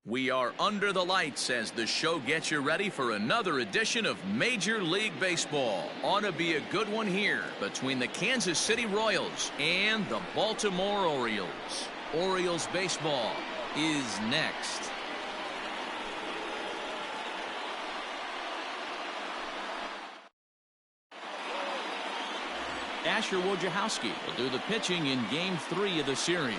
We are under the lights as the show gets you ready for another edition of Major League Baseball. Ought to be a good one here between the Kansas City Royals and the Baltimore Orioles. Orioles baseball is next. Asher Wojciechowski will do the pitching in Game 3 of the series.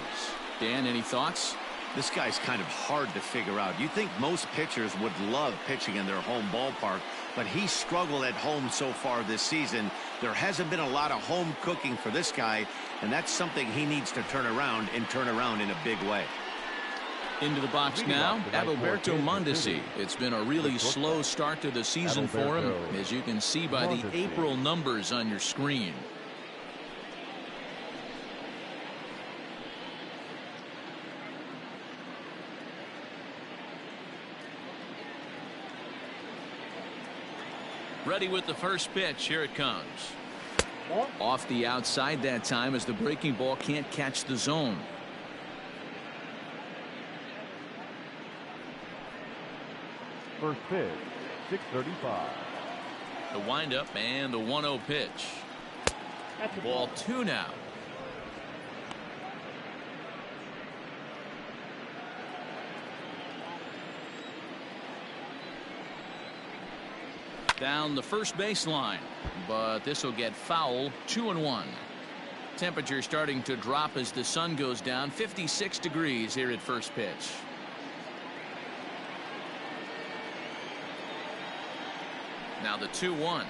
Dan, any thoughts? This guy's kind of hard to figure out. You think most pitchers would love pitching in their home ballpark, but he struggled at home so far this season. There hasn't been a lot of home cooking for this guy, and that's something he needs to turn around in a big way. Into the box now, Adalberto Mondesi. It's been a really slow start to the season for him, as you can see by the April numbers on your screen. Ready with the first pitch. Here it comes. Off the outside that time as the breaking ball can't catch the zone. First pitch, 6:35. The windup and the 1-0 pitch. Ball 2 now. Down the first baseline, but this will get foul. 2-1. Temperature starting to drop as the sun goes down. 56 degrees here at first pitch. Now the 2-1.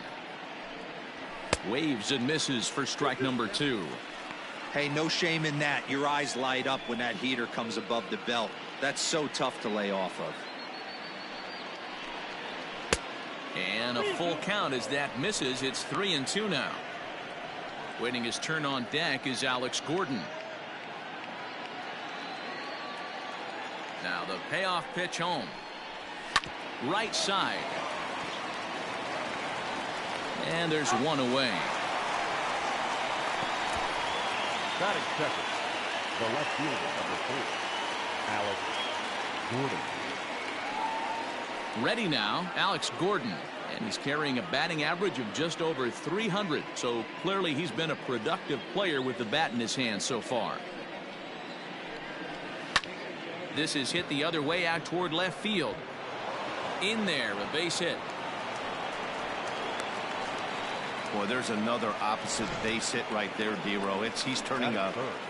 Waves and misses for strike number 2. Hey, no shame in that. Your eyes light up when that heater comes above the belt. That's so tough to lay off of. And a full count as that misses. It's 3-2 now. Waiting his turn on deck is Alex Gordon. Now the payoff pitch home. Right side. And there's one away. Batting second, the left fielder, number 4, Alex Gordon. Ready now, Alex Gordon, and he's carrying a batting average of just over 300, so clearly he's been a productive player with the bat in his hand so far. This is hit the other way out toward left field. In there, a base hit. Boy, there's another opposite base hit right there, D-Row. He's turning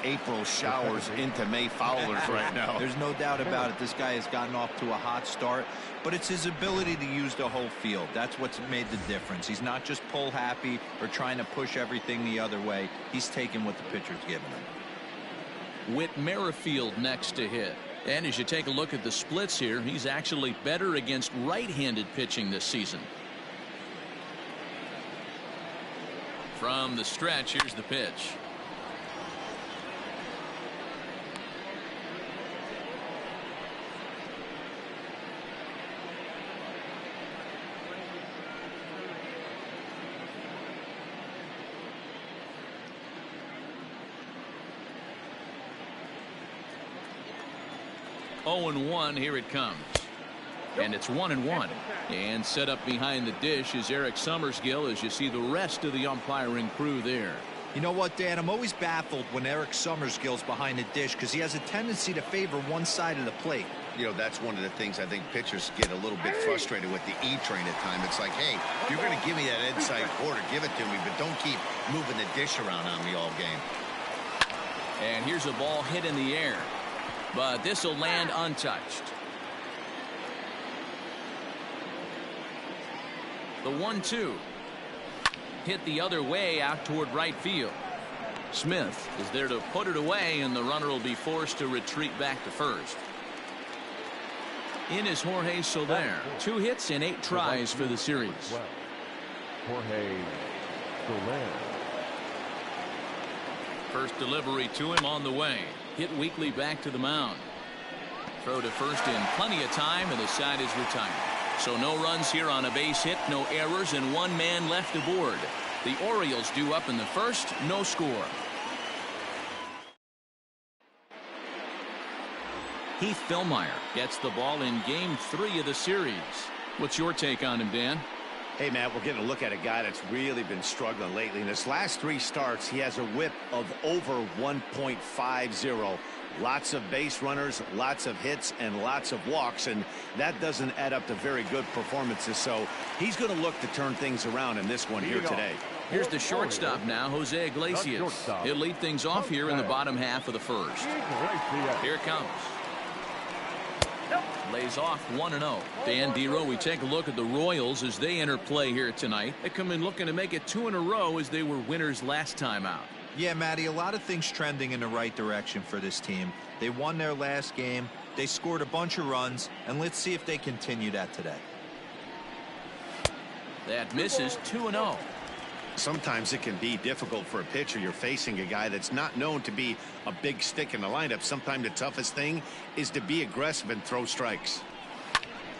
April showers into May foulers right now. There's no doubt about it. This guy has gotten off to a hot start, but it's his ability to use the whole field. That's what's made the difference. He's not just pull happy or trying to push everything the other way. He's taking what the pitcher's giving him. Whit Merrifield next to hit. And as you take a look at the splits here, he's actually better against right-handed pitching this season. From the stretch, here's the pitch. Oh and 1, here it comes. And it's 1-1. And set up behind the dish is Eric Summersgill as you see the rest of the umpiring crew there. You know what, Dan? I'm always baffled when Eric Summersgill's behind the dish because he has a tendency to favor one side of the plate. You know, that's one of the things I think pitchers get a little bit frustrated with the E-train at times. It's like, hey, you're going to give me that inside quarter, give it to me, but don't keep moving the dish around on me all game. And here's a ball hit in the air, but this will land untouched. The 1-2 hit the other way out toward right field. Smith is there to put it away, and the runner will be forced to retreat back to first. In is Jorge Soler. 2 hits and 8 tries for the series. Jorge Soler. First delivery to him on the way. Hit weakly back to the mound. Throw to first in plenty of time, and the side is retired. So no runs here on a base hit, no errors, and 1 man left aboard. The Orioles due up in the first, no score. Fillmyer gets the ball in game 3 of the series. What's your take on him, Dan? Hey, Matt, we're getting a look at a guy that's really been struggling lately. In his last 3 starts, he has a whip of over 1.50. Lots of base runners, lots of hits, and lots of walks, and that doesn't add up to very good performances. So he's going to look to turn things around in this one here today. Here's the shortstop now, Jose Iglesias. He'll lead things off here in the bottom half of the first. Here it comes. Lays off 1-0. Dan Dero, we take a look at the Royals as they enter play here tonight. They come in looking to make it 2 in a row as they were winners last time out. Yeah, Matty, a lot of things trending in the right direction for this team. They won their last game. They scored a bunch of runs, and let's see if they continue that today. That misses 2-0. Sometimes it can be difficult for a pitcher. You're facing a guy that's not known to be a big stick in the lineup. Sometimes the toughest thing is to be aggressive and throw strikes.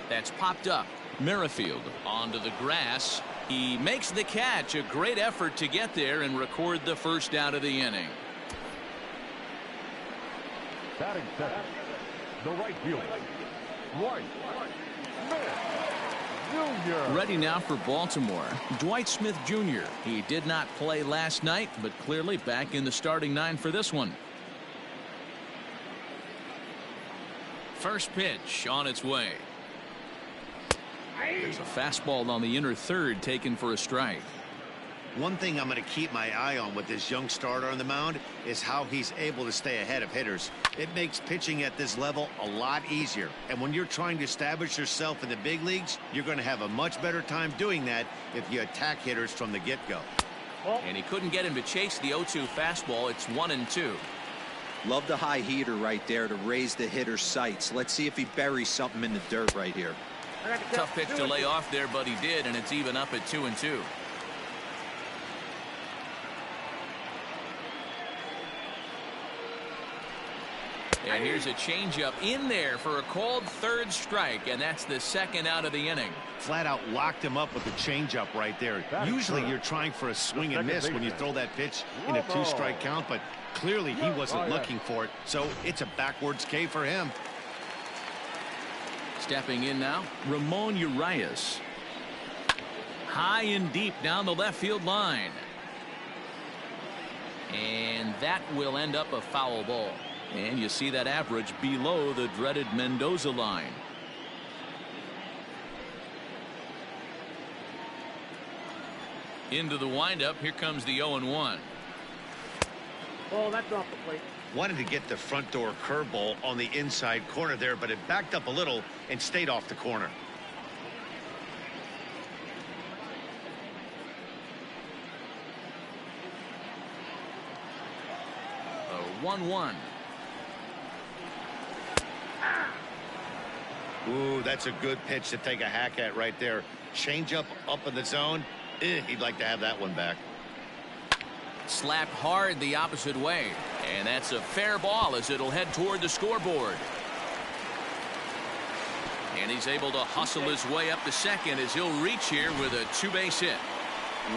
That's popped up. Merrifield onto the grass. He makes the catch. A great effort to get there and record the first out of the inning. Batting second, the right fielder, Dwight Smith Jr. Ready now for Baltimore, Dwight Smith Jr. He did not play last night, but clearly back in the starting 9 for this one. First pitch on its way. There's a fastball on the inner third taken for a strike. One thing I'm going to keep my eye on with this young starter on the mound is how he's able to stay ahead of hitters. It makes pitching at this level a lot easier. And when you're trying to establish yourself in the big leagues, you're going to have a much better time doing that if you attack hitters from the get-go. And he couldn't get him to chase the 0-2 fastball. It's 1-2. Love the high heater right there to raise the hitter's sights. Let's see if he buries something in the dirt right here. Tough pitch to lay off there, but he did, and it's even up at 2-2. And here's a changeup in there for a called third strike, and that's the second out of the inning. Flat out locked him up with the changeup right there. Usually you're trying for a swing and miss when you throw that pitch in a 2-strike count, but clearly he wasn't looking for it, so it's a backwards K for him. Stepping in now, Ramon Urias. High and deep down the left field line. And that will end up a foul ball. And you see that average below the dreaded Mendoza line. Into the windup. Here comes the 0-1. Oh, that's off the plate. Wanted to get the front door curveball on the inside corner there, but it backed up a little and stayed off the corner. A 1-1. Ooh, that's a good pitch to take a hack at right there. Changeup up in the zone. He'd like to have that one back. Slapped hard the opposite way, and that's a fair ball as it'll head toward the scoreboard. And he's able to hustle his way up to second as he'll reach here with a 2-base hit.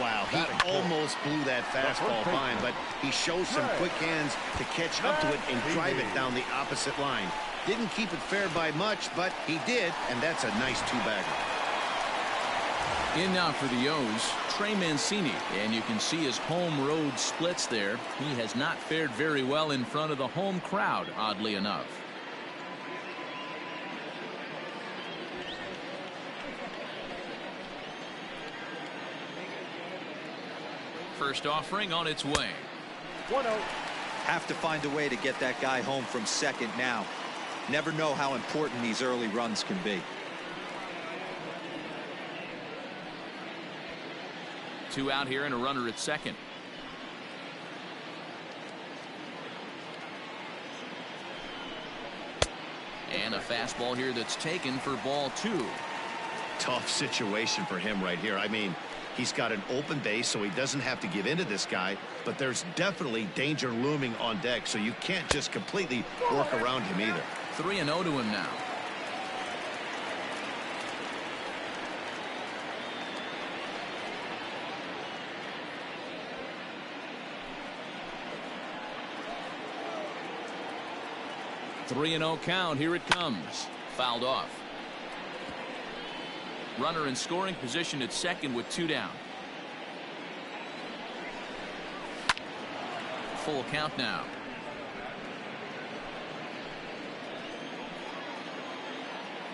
Wow, he almost blew that fastball fine, but he shows some quick hands to catch up to it and drive it down the opposite line. Didn't keep it fair by much, but he did, and that's a nice 2-bagger. In now for the O's, Trey Mancini, and you can see his home road splits there. He has not fared very well in front of the home crowd, oddly enough. First offering on its way. 1-0. Have to find a way to get that guy home from second now. Never know how important these early runs can be. 2 out here and a runner at second. And a fastball here that's taken for ball 2. Tough situation for him right here. I mean, he's got an open base, so he doesn't have to give in to this guy, but there's definitely danger looming on deck, so you can't just completely work around him either. 3-0 to him now. 3-0 count. Here it comes. Fouled off. Runner in scoring position at second with 2 down. Full count now.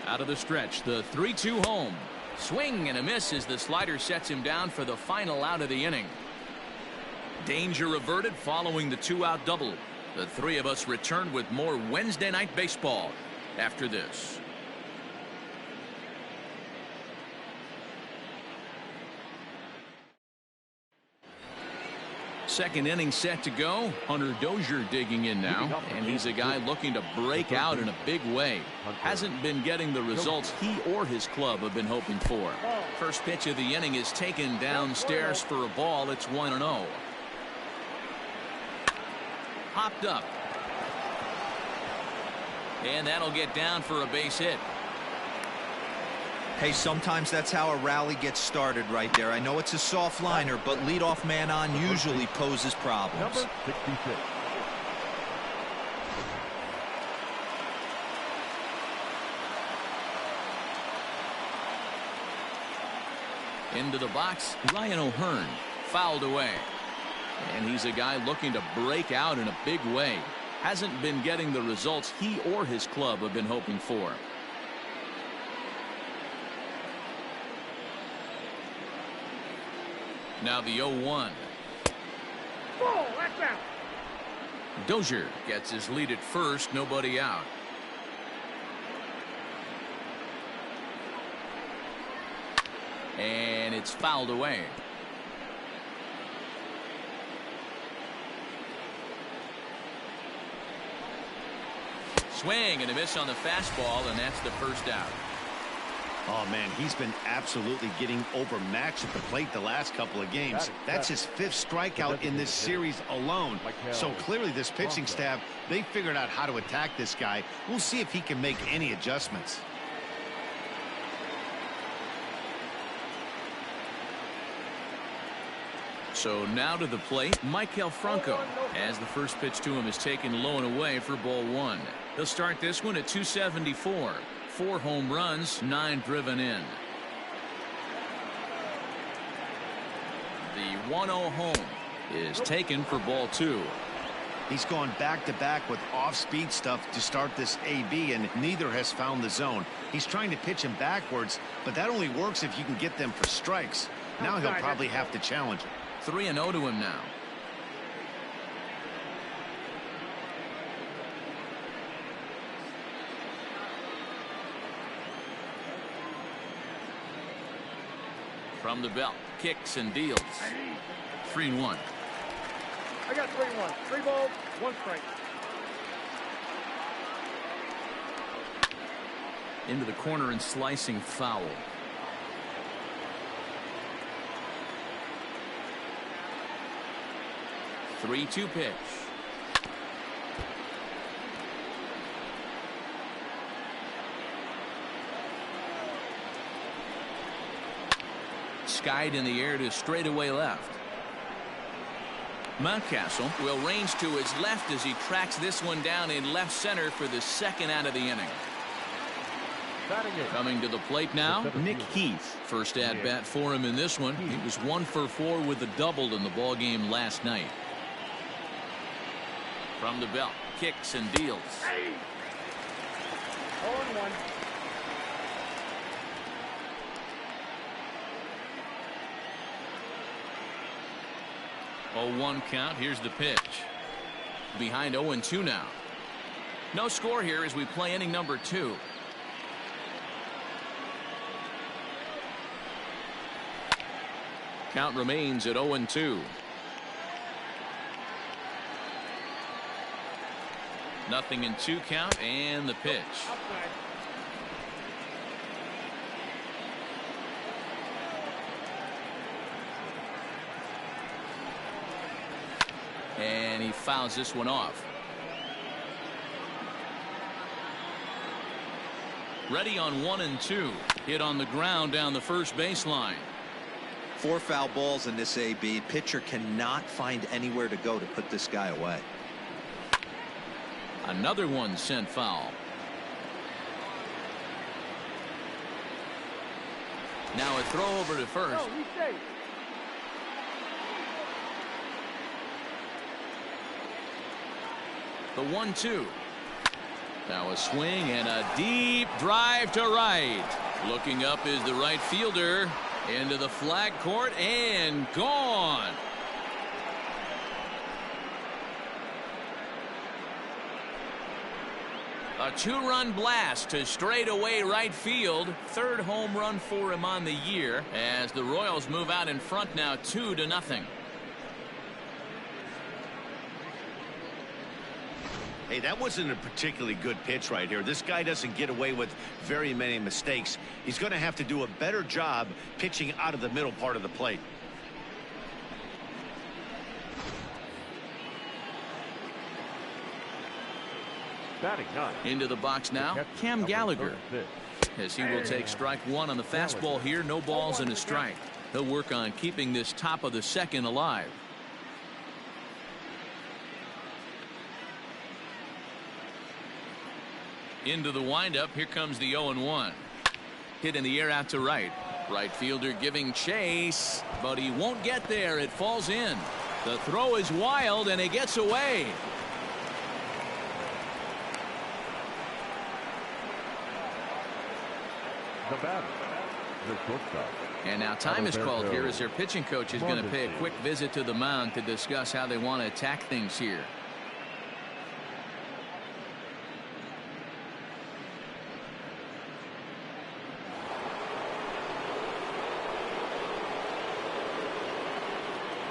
Out of the stretch, the 3-2 home. Swing and a miss as the slider sets him down for the final out of the inning. Danger averted following the 2-out double. The three of us return with more Wednesday night baseball after this. Second inning set to go. Hunter Dozier digging in now, and he's a guy looking to break out in a big way. Hasn't been getting the results he or his club have been hoping for. First pitch of the inning is taken downstairs for a ball. It's 1-0. Hopped up. And that'll get down for a base hit. Hey, sometimes that's how a rally gets started right there. I know it's a soft liner, but leadoff man on usually poses problems. Number 66. Into the box, Ryan O'Hearn. Fouled away. And he's a guy looking to break out in a big way. Hasn't been getting the results he or his club have been hoping for. Now the 0-1. Ball, that's out. Dozier gets his lead at first, nobody out. And it's fouled away. Swing and a miss on the fastball, and that's the first out. Oh, man, he's been absolutely getting overmatched at the plate the last couple of games. That's his 5th strikeout in this series alone. So clearly this pitching staff, they figured out how to attack this guy. We'll see if he can make any adjustments. So now to the plate, Maikel Franco, as the first pitch to him is taken low and away for ball 1. He'll start this one at 274. 4 home runs, 9 driven in. The 1-0 home is taken for ball 2. He's gone back-to-back with off-speed stuff to start this AB, and neither has found the zone. He's trying to pitch him backwards, but that only works if you can get them for strikes. Now he'll probably have to challenge it. 3-0 to him now. From the belt, kicks and deals. 3-1. I got 3-1. 3 balls, 1 strike. Into the corner and slicing foul. 3-2 pitch. Skied in the air to straightaway left. Mountcastle will range to his left as he tracks this one down in left center for the second out of the inning. Coming to the plate now, Nick Heath. First at bat for him in this one. He was 1 for 4 with a double in the ball game last night. From the belt, kicks and deals. 0-1. Oh, 1 count. Here's the pitch. Behind 0-2 now. No score here as we play inning number 2. Count remains at 0-2. Nothing in 2 count, and the pitch. Outside. And he fouls this one off. Ready on 1-2. Hit on the ground down the first baseline. 4 foul balls in this AB. Pitcher cannot find anywhere to go to put this guy away. Another one sent foul. Now a throw over to first. No, he's safe. The 1-2. Now a swing and a deep drive to right. Looking up is the right fielder. Into the flag court and gone. A 2-run blast to straightaway right field. Third home run for him on the year as the Royals move out in front now 2-0. Hey, that wasn't a particularly good pitch right here. This guy doesn't get away with very many mistakes. He's going to have to do a better job pitching out of the middle part of the plate. Batting ninth. Into the box now, Cam Gallagher, as he will take strike one on the fastball here. No balls and a strike. He'll work on keeping this top of the second alive. Into the windup. Here comes the 0-1. Hit in the air out to right. Right fielder giving chase, but he won't get there. It falls in. The throw is wild and it gets away. The batter, the shortstop. And now time is called here as their pitching coach is going to pay a quick visit to the mound to discuss how they want to attack things here.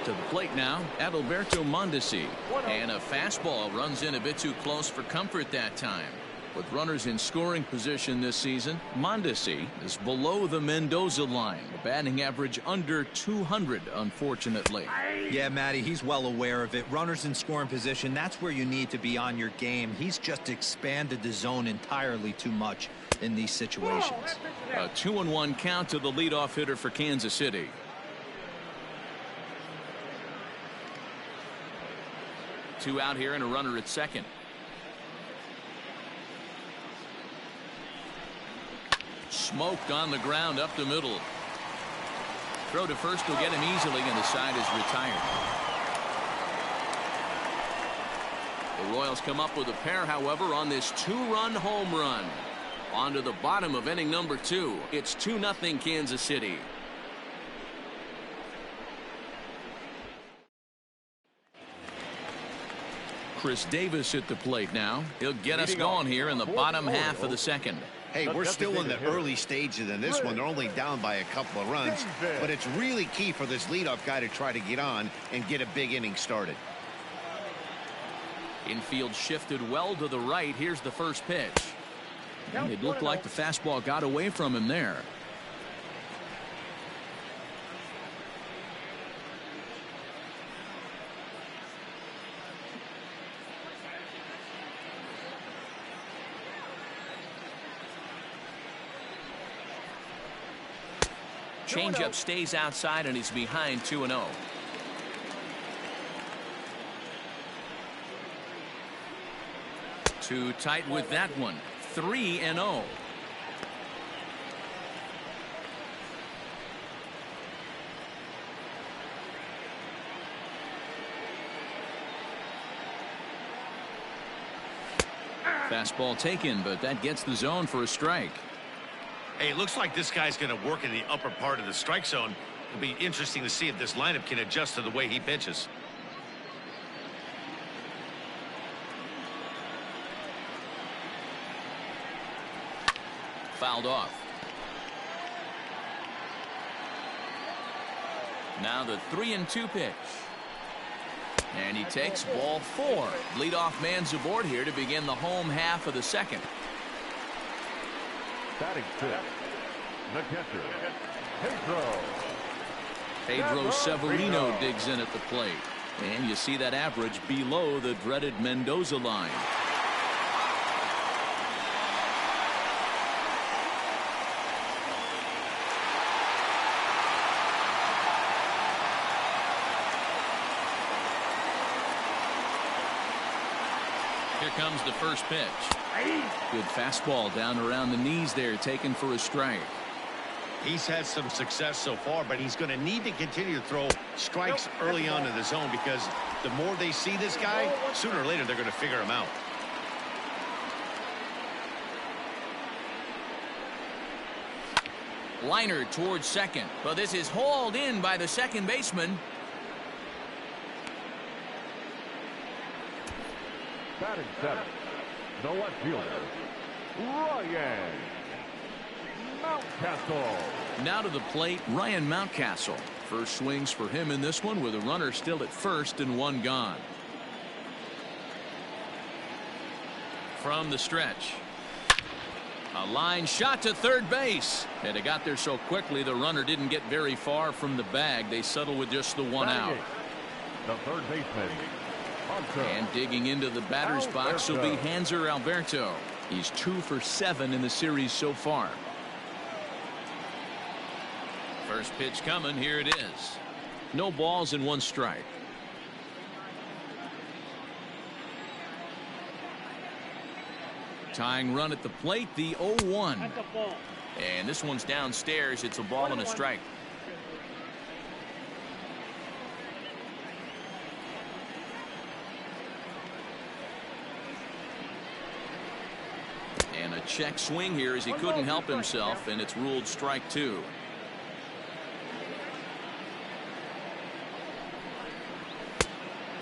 To the plate now, Adalberto Mondesi. And a fastball runs in a bit too close for comfort that time. With runners in scoring position this season, Mondesi is below the Mendoza line. The batting average under 200, unfortunately. Yeah, Matty, he's well aware of it. Runners in scoring position, that's where you need to be on your game. He's just expanded the zone entirely too much in these situations. A 2-1 count to the leadoff hitter for Kansas City. Two out here and a runner at second. Smoked on the ground up the middle. Throw to first will get him easily, and the side is retired. The Royals come up with a pair, however, on this 2-run home run. On to the bottom of inning number 2. It's 2-0 Kansas City. Chris Davis at the plate now. He'll get us going here in the bottom half of the second. Hey, we're still in the early stages in this one. They're only down by a couple of runs, but it's really key for this leadoff guy to try to get on and get a big inning started. Infield shifted well to the right. Here's the first pitch. And it looked like the fastball got away from him there. Changeup stays outside and he's behind 2-0. Too tight with that one. 3-0. Fastball taken, but that gets the zone for a strike. Hey, it looks like this guy's going to work in the upper part of the strike zone. It'll be interesting to see if this lineup can adjust to the way he pitches. Fouled off. Now the 3-2 pitch. And he takes ball 4. Leadoff man's aboard here to begin the home half of the second. Batting fifth, the catcher, Pedro Severino digs in at the plate. And you see that average below the dreaded Mendoza line. Here comes the first pitch. Good fastball down around the knees there, taken for a strike. He's had some success so far, but he's going to need to continue to throw strikes early on in the zone, because the more they see this guy, sooner or later they're going to figure him out. Liner towards second, but this is hauled in by the second baseman. Batting seventh, the left fielder, Ryan Mountcastle. Now to the plate, Ryan Mountcastle. First swings for him in this one, with a runner still at first and one gone. From the stretch, a line shot to third base, and it got there so quickly the runner didn't get very far from the bag. They settle with just the one out. The third baseman, and digging into the batter's box will be Hanser Alberto. He's 2 for 7 in the series so far. First pitch coming. Here it is. No balls and one strike. Tying run at the plate, the 0-1. And this one's downstairs. It's a ball and a strike. And a check swing here as he couldn't help himself, and it's ruled strike 2.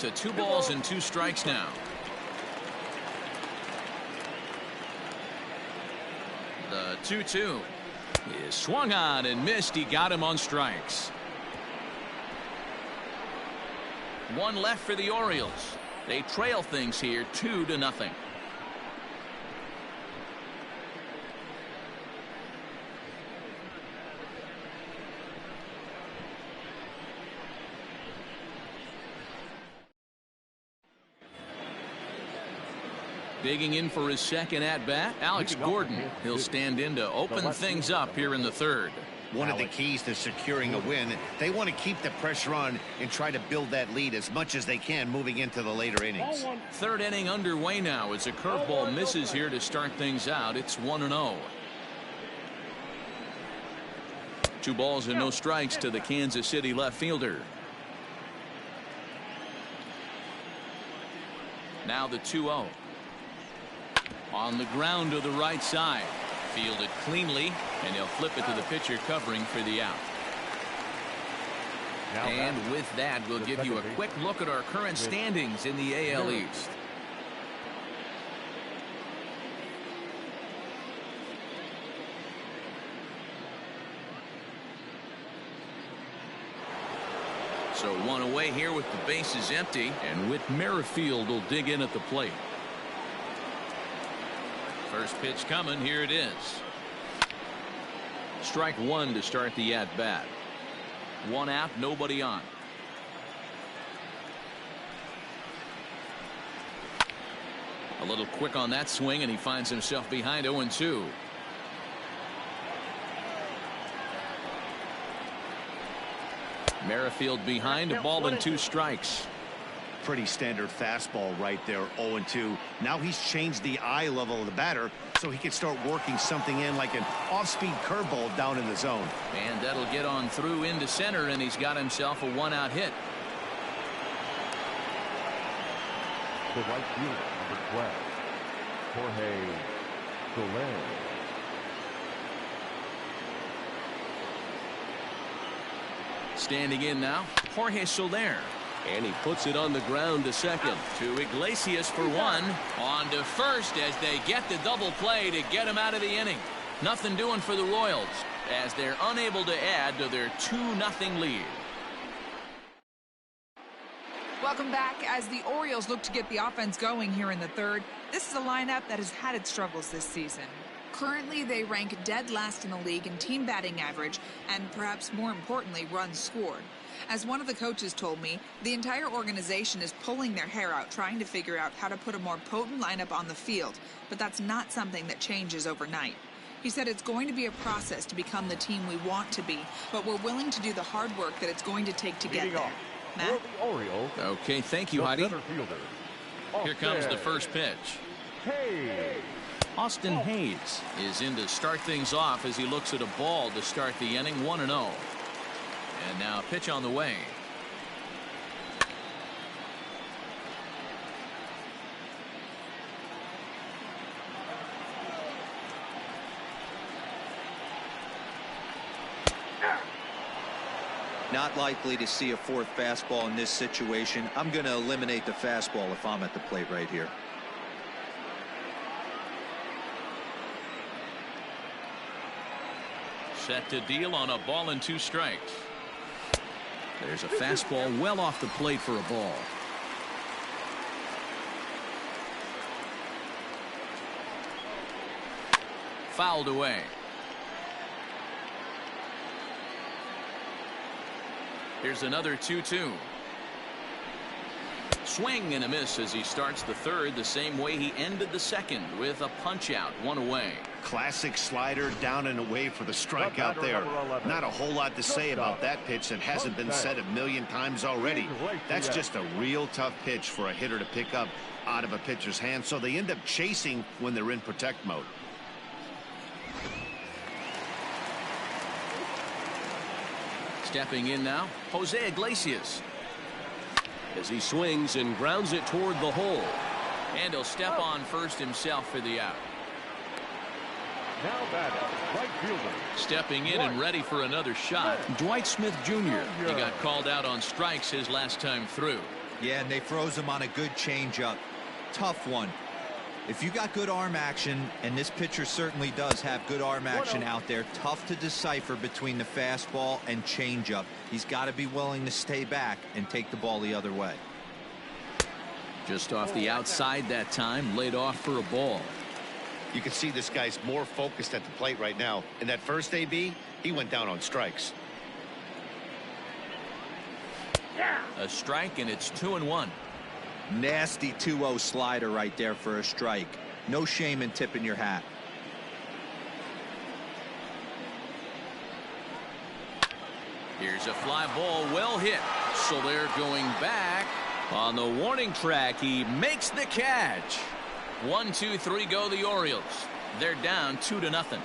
To 2 balls and 2 strikes now. The 2-2 is swung on and missed. He got him on strikes. One left for the Orioles. They trail things here 2-0. Digging in for his second at-bat, Alex Gordon. He'll stand in to open things up here in the third. One of the keys to securing a win, they want to keep the pressure on and try to build that lead as much as they can moving into the later innings. Third inning underway now as a curveball misses here to start things out. It's 1-0. 2 balls and no strikes to the Kansas City left fielder. Now the 2-0. On the ground to the right side. Fielded cleanly, and he'll flip it to the pitcher covering for the out. And with that, we'll give you a quick look at our current standings in the AL East. So one away here with the bases empty, and Whit Merrifield will dig in at the plate. First pitch coming. Here it is. Strike 1 to start the at-bat. 1 out, nobody on. A little quick on that swing, and he finds himself behind 0-2. Merrifield behind, a ball and 2 strikes. Pretty standard fastball right there, 0-2. Now he's changed the eye level of the batter so he can start working something in like an off-speed curveball down in the zone. And that'll get on through into center, and he's got himself a 1-out hit. The right fielder, number 12, Jorge Soler. Standing in now, Jorge Soler. And he puts it on the ground to second. To Iglesias for 1. On to first as they get the double play to get him out of the inning. Nothing doing for the Royals as they're unable to add to their 2-0 lead. Welcome back. As the Orioles look to get the offense going here in the third, this is a lineup that has had its struggles this season. Currently, they rank dead last in the league in team batting average and, perhaps more importantly, runs scored. As one of the coaches told me, the entire organization is pulling their hair out trying to figure out how to put a more potent lineup on the field, but that's not something that changes overnight. He said it's going to be a process to become the team we want to be, but we're willing to do the hard work that it's going to take to get there. Matt? The Orioles, okay, thank you, Heidi. Here comes the first pitch. Hey. Austin Hayes is in to start things off as he looks at a ball to start the inning. 1-0. And now a pitch on the way. Not likely to see a fourth fastball in this situation. I'm going to eliminate the fastball if I'm at the plate right here. Set to deal on a ball and 2 strikes. There's a fastball well off the plate for a ball. Fouled away. Here's another 2-2. Swing and a miss as he starts the third the same way he ended the second, with a punch out, 1 away. Classic slider down and away for the strikeout there. Not a whole lot to say about that pitch that hasn't been said a million times already. That's just a real tough pitch for a hitter to pick up out of a pitcher's hand, so they end up chasing when they're in protect mode. Stepping in now, Jose Iglesias. As he swings and grounds it toward the hole. And he'll step on first himself for the out. Now batting, right fielder. Stepping in and ready for another shot, Dwight Smith Jr. He got called out on strikes his last time through. Yeah, and they froze him on a good changeup. Tough one. If you got good arm action, and this pitcher certainly does have good arm action out there, tough to decipher between the fastball and changeup. He's got to be willing to stay back and take the ball the other way. Just off the outside that time, laid off for a ball. You can see this guy's more focused at the plate right now. In that first AB, he went down on strikes. A strike, and it's 2-1. Nasty 2-0 slider right there for a strike. No shame in tipping your hat. Here's a fly ball, well hit. So they're going back on the warning track. He makes the catch. 1, 2, 3 go the Orioles. They're down 2-0.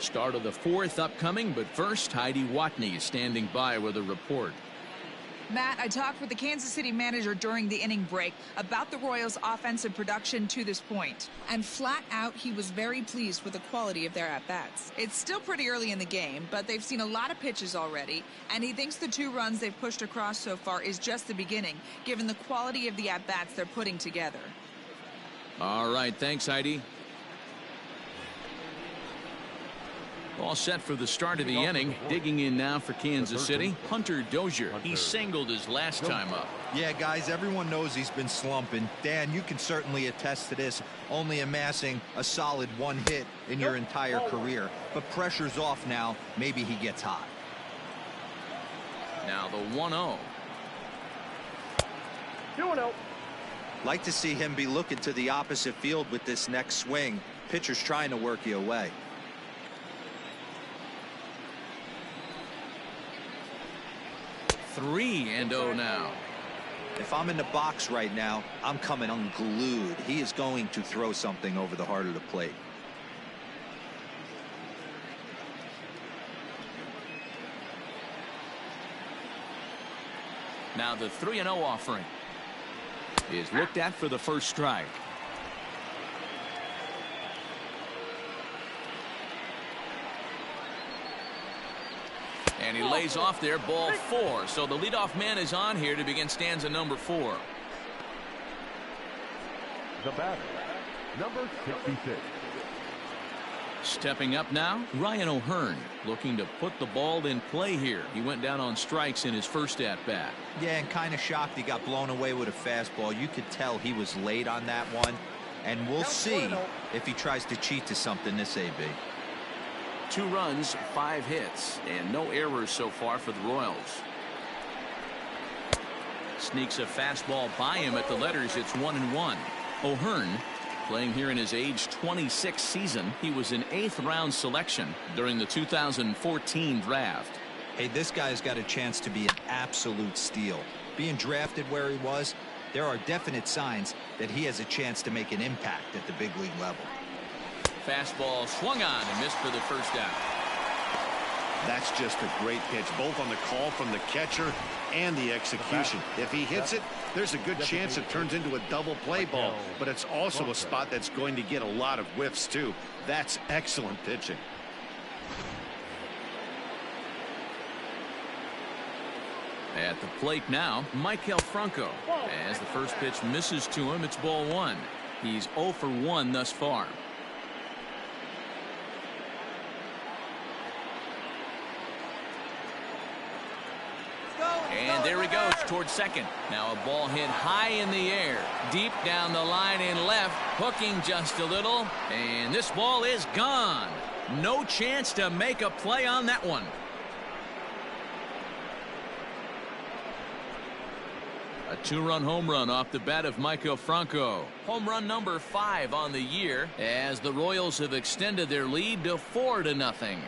Start of the fourth upcoming, but first, Heidi Watney is standing by with a report. Matt, I talked with the Kansas City manager during the inning break about the Royals' offensive production to this point. And flat out, he was very pleased with the quality of their at-bats. It's still pretty early in the game, but they've seen a lot of pitches already, and he thinks the 2 runs they've pushed across so far is just the beginning, given the quality of the at-bats they're putting together. All right, thanks, Heidi. All set for the start of the inning. Digging in now for Kansas City, Hunter Dozier. He singled his last time up. Yeah, guys, everyone knows he's been slumping. Dan, you can certainly attest to this, only amassing a solid 1 hit in your entire career. But pressure's off now. Maybe he gets hot. Now the 1-0. 2-0. Like to see him be looking to the opposite field with this next swing. Pitcher's trying to work you away. 3-0 now. If I'm in the box right now, I'm coming unglued. He is going to throw something over the heart of the plate. Now the 3-0 offering is looked at for the first strike. And he lays off there, ball 4. So the leadoff man is on here to begin stanza number 4. The batter, number 66. Stepping up now, Ryan O'Hearn, looking to put the ball in play here. He went down on strikes in his first at-bat. Yeah, and kind of shocked he got blown away with a fastball. You could tell he was late on that one. And we'll see if he tries to cheat to something this AB. 2 runs, 5 hits, and no errors so far for the Royals. Sneaks a fastball by him at the letters. It's 1-1. O'Hearn Playing here in his age 26 season, he was an 8th round selection during the 2014 draft. Hey, this guy's got a chance to be an absolute steal. Being drafted where he was, there are definite signs that he has a chance to make an impact at the big league level. Fastball swung on and missed for the first out. That's just a great pitch, both on the call from the catcher and the execution. If he hits it, there's a good chance it turns into a double play ball, but it's also a spot that's going to get a lot of whiffs too. That's excellent pitching. At the plate now, Maikel Franco. As the first pitch misses to him, it's ball 1. He's 0 for 1 thus far. And there he goes towards second. Now a ball hit high in the air, deep down the line in left, hooking just a little, and this ball is gone. No chance to make a play on that one. A 2-run home run off the bat of Maikel Franco. Home run number 5 on the year as the Royals have extended their lead to 4-0.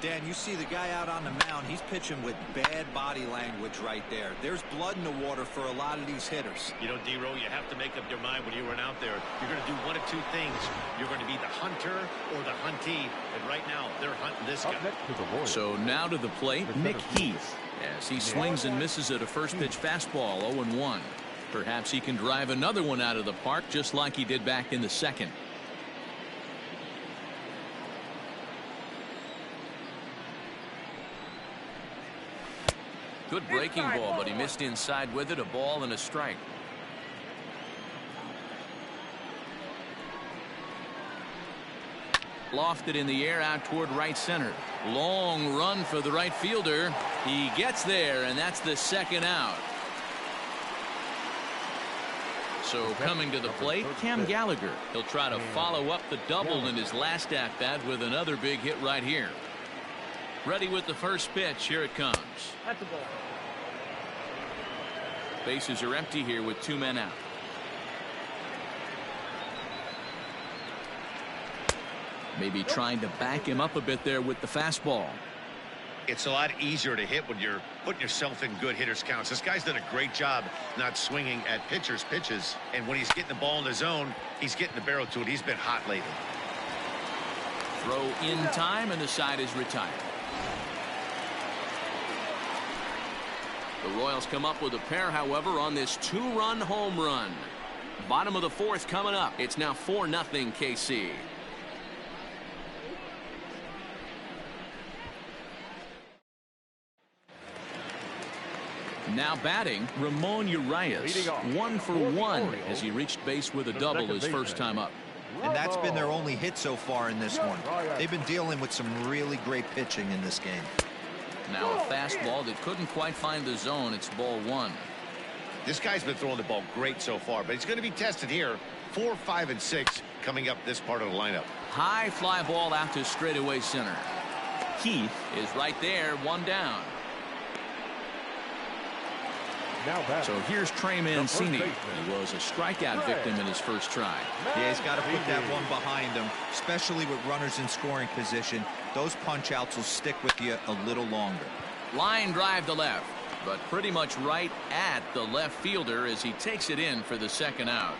Dan, you see the guy out on the mound. He's pitching with bad body language right there. There's blood in the water for a lot of these hitters. You know, D-Row, you have to make up your mind when you run out there. You're going to do one of two things. You're going to be the hunter or the huntee. And right now, they're hunting this guy. So now to the plate, Nick Heath. As he swings and misses at a first pitch fastball, 0-1. Perhaps he can drive another one out of the park just like he did back in the second. Good breaking ball, but he missed inside with it. A ball and a strike. Lofted in the air out toward right center. Long run for the right fielder. He gets there, and that's the second out. So coming to the plate, Cam Gallagher. He'll try to follow up the double in his last at bat with another big hit right here. Ready with the first pitch. Here it comes. That's the ball. Bases are empty here with 2 men out. Maybe trying to back him up a bit there with the fastball. It's a lot easier to hit when you're putting yourself in good hitters counts. This guy's done a great job not swinging at pitchers' pitches. And when he's getting the ball in the zone, he's getting the barrel to it. He's been hot lately. Throw in time, and the side is retired. The Royals come up with a pair, however, on this 2-run home run. Bottom of the 4th coming up. It's now 4-0 KC. Now batting, Ramon Urias. 1 for 1 as he reached base with a double his first time up. And that's been their only hit so far in this one. They've been dealing with some really great pitching in this game. Now a fastball that couldn't quite find the zone. It's ball 1. This guy's been throwing the ball great so far, but he's going to be tested here. 4, 5, and 6 coming up this part of the lineup. High fly ball out to straightaway center. Heath is right there, 1 down. So here's Trey Mancini. He was a strikeout victim in his first try. Yeah, he's got to put that one behind him, especially with runners in scoring position. Those punch outs will stick with you a little longer. Line drive to left, but pretty much right at the left fielder as he takes it in for the second out.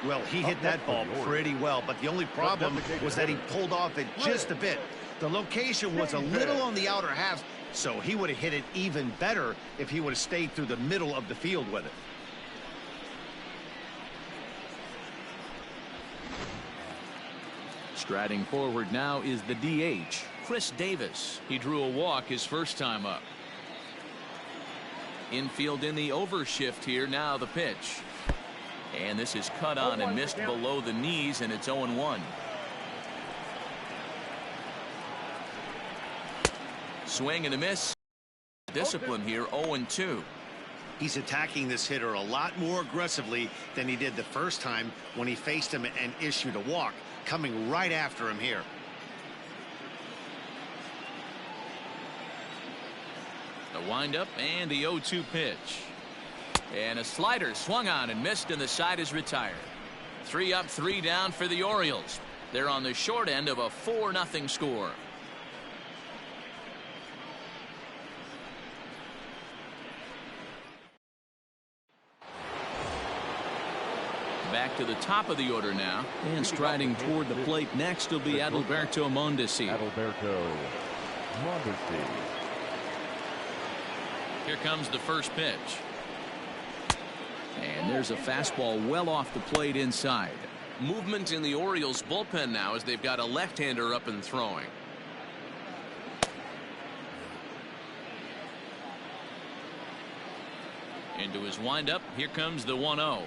Well, he hit that ball pretty well, but the only problem was that he pulled off it just a bit. The location was a little on the outer half, so he would have hit it even better if he would have stayed through the middle of the field with it. Striding forward now is the DH, Chris Davis. He drew a walk his first time up. Infield in the overshift here. Now the pitch. And this is cut on and missed below the knees, and it's 0-1. Swing and a miss. Discipline here, 0-2. He's attacking this hitter a lot more aggressively than he did the first time when he faced him and issued a walk. Coming right after him here. The windup and the 0-2 pitch. And a slider swung on and missed, and the side is retired. 3 up, 3 down for the Orioles. They're on the short end of a 4-0 score. Back to the top of the order now. And striding toward the plate next will be Adalberto Mondesi. Adalberto Mondesi. Here comes the first pitch. And there's a fastball well off the plate inside. Movement in the Orioles bullpen now as they've got a left-hander up and throwing. Into his windup. Here comes the 1-0.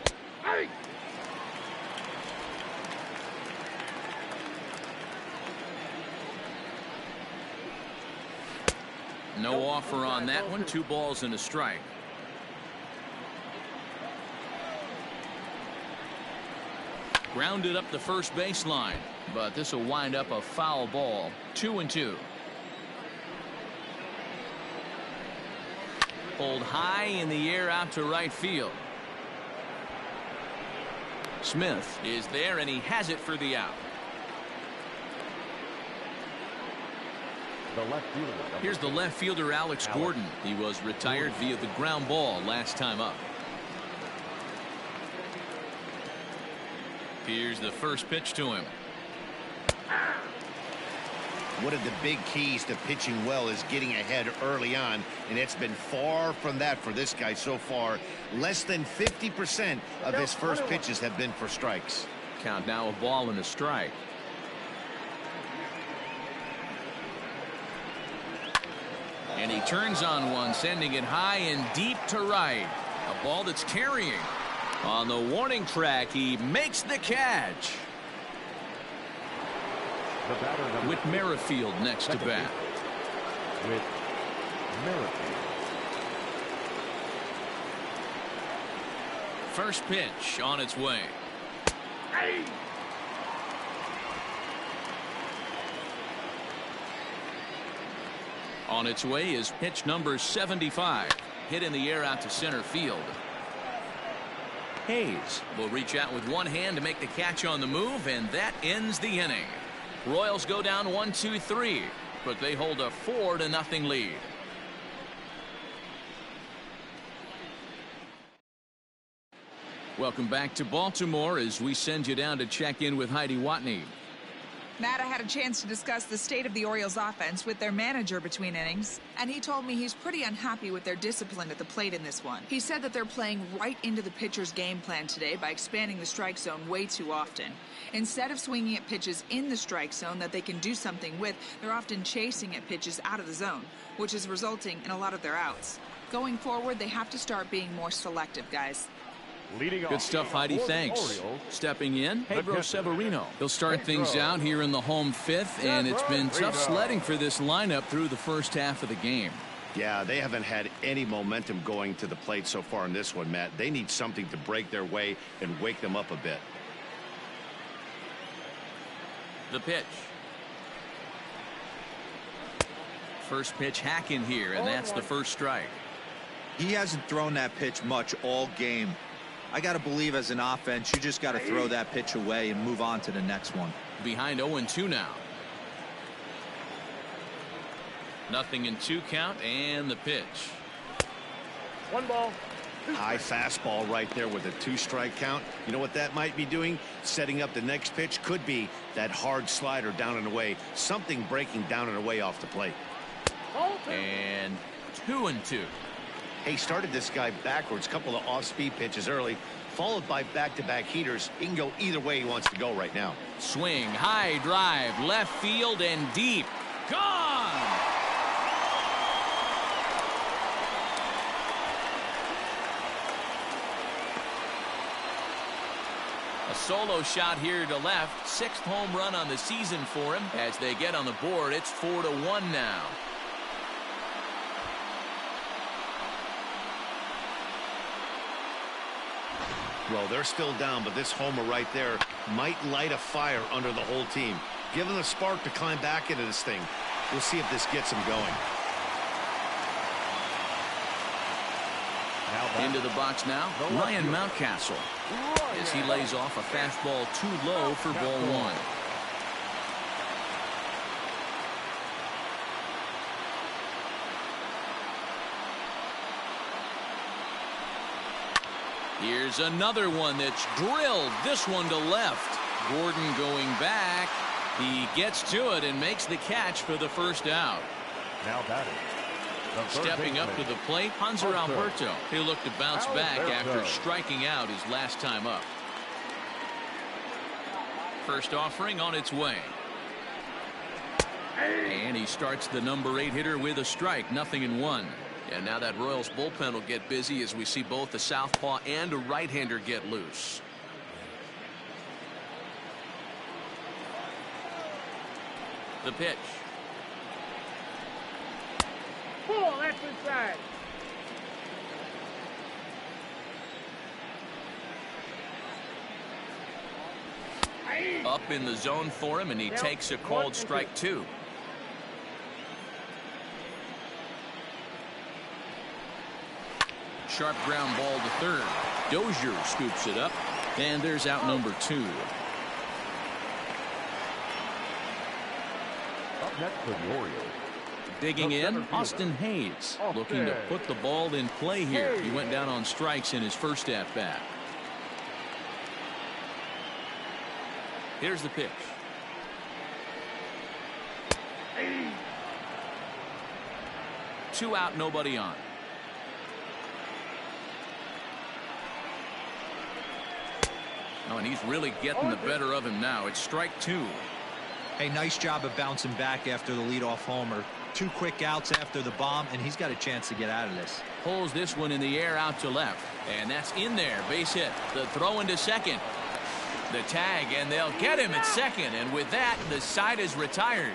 No offer on that one. 2 balls and a strike. Grounded up the first baseline, but this will wind up a foul ball. 2-2. Pulled high in the air out to right field. Smith is there, and he has it for the out. The left fielder. Here's the left fielder, Alex Gordon. He was retired via the ground ball last time up. Here's the first pitch to him. One of the big keys to pitching well is getting ahead early on, and it's been far from that for this guy so far. Less than 50% of his first pitches have been for strikes. Count now, a ball and a strike. And he turns on one, sending it high and deep to right. A ball that's carrying. On the warning track, he makes the catch. With Merrifield next to bat. With Merrifield. First pitch on its way. On its way is pitch number 75. Hit in the air out to center field. Hayes will reach out with one hand to make the catch on the move, and that ends the inning. Royals go down 1-2-3, but they hold a 4-0 lead. Welcome back to Baltimore as we send you down to check in with Heidi Watney. Matt, I had a chance to discuss the state of the Orioles offense with their manager between innings, and he told me he's pretty unhappy with their discipline at the plate in this one. He said that they're playing right into the pitcher's game plan today by expanding the strike zone way too often. Instead of swinging at pitches in the strike zone that they can do something with, they're often chasing at pitches out of the zone, which is resulting in a lot of their outs. Going forward, they have to start being more selective, guys. Good stuff, Heidi. Thanks. Stepping in, Pedro Severino. He'll start things out here in the home fifth, and it's been tough sledding for this lineup through the first half of the game. Yeah, they haven't had any momentum going to the plate so far in this one, Matt. They need something to break their way and wake them up a bit. The pitch. First pitch hack in here, and that's the first strike. He hasn't thrown that pitch much all game. I got to believe as an offense, you just got to throw that pitch away and move on to the next one. Behind 0-2 now. 0-2 count, and the pitch. 1 ball. High fastball right there with a 2-strike count. You know what that might be doing? Setting up the next pitch. Could be that hard slider down and away. Something breaking down and away off the plate. And 2-2. Hey, started this guy backwards. Couple of off-speed pitches early, followed by back-to-back heaters. He can go either way he wants to go right now. Swing, high drive, left field and deep. Gone! A solo shot here to left. 6th home run on the season for him. As they get on the board, it's 4-1 now. Well, they're still down, but this homer right there might light a fire under the whole team. Give them a spark to climb back into this thing. We'll see if this gets them going. Into the box now, Ryan Mountcastle, as he lays off a fastball too low for ball one. Here's another one that's drilled. This one to left. Gordon going back. He gets to it and makes the catch for the first out. Now batting. Stepping up to the plate, Hanser Alberto. He'll look to bounce back after striking out his last time up. First offering on its way. And he starts the number 8 hitter with a strike, 0-1. And now that Royals bullpen will get busy as we see both a southpaw and a right-hander get loose. The pitch. Ball, that's inside. Up in the zone for him, and he takes a called strike 2. Sharp ground ball to third. Dozier scoops it up, and there's out number 2. Up next for the Orioles. Digging in, Austin Hayes, looking to put the ball in play here. He went down on strikes in his first at-bat. Here's the pitch. Two out, nobody on. Oh, and he's really getting the better of him now. It's strike 2. A nice job of bouncing back after the leadoff homer. 2 quick outs after the bomb, and he's got a chance to get out of this. Pulls this one in the air out to left, and that's in there. Base hit. The throw into second. The tag, and they'll get him at second, and with that, the side is retired.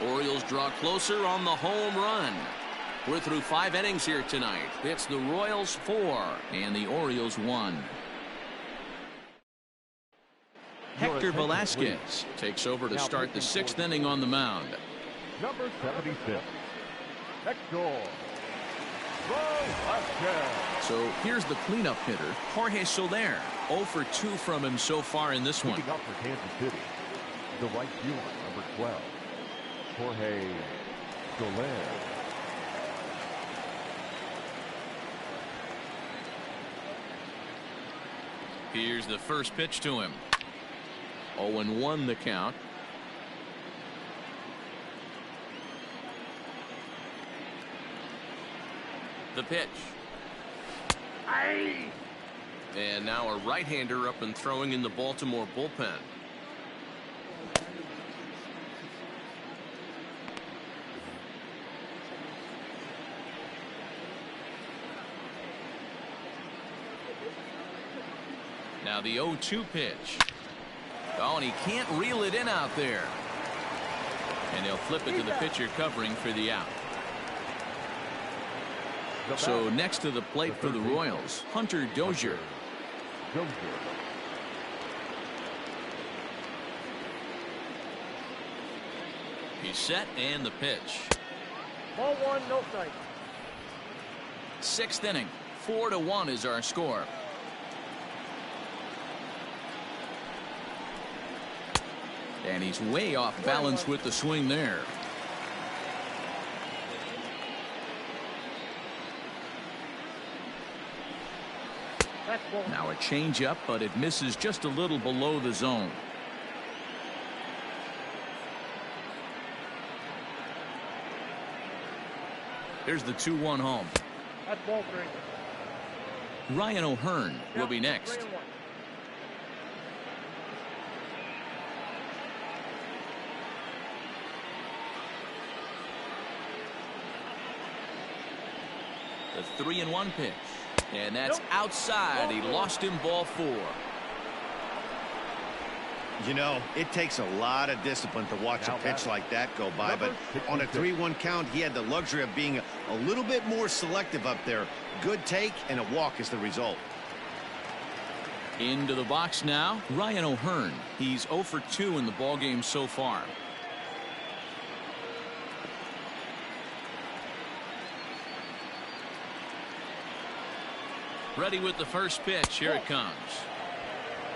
Orioles draw closer on the home run. We're through 5 innings here tonight. It's the Royals 4 and the Orioles 1. Hector Velasquez takes over to start the 6th inning on the mound. Number 76, Hector Velasquez. So here's the cleanup hitter, Jorge Soler. 0 for 2 from him so far in this one. Picking up for Kansas City, the right fielder, number 12, Jorge Soler. Here's the first pitch to him. 0-1 the count. The pitch. And now a right-hander up and throwing in the Baltimore bullpen. Now the 0-2 pitch. Oh, and he can't reel it in out there. And they'll flip it to the pitcher covering for the out. So next to the plate for the Royals, Hunter Dozier. He's set, and the pitch. Ball 1, no strike. 6th inning, 4-1 is our score. And he's way off balance with the swing there. Now a changeup, but it misses just a little below the zone. Here's the 2-1 home. That's ball 3. Ryan O'Hearn will be next. 3-1. The 3-1 pitch. And that's outside. He lost him, ball 4. You know, it takes a lot of discipline to watch a pitch like that go by, but on a 3-1 count, he had the luxury of being a little bit more selective up there. Good take, and a walk is the result. Into the box now, Ryan O'Hearn. He's 0 for 2 in the ballgame so far. Ready with the first pitch. Here it comes.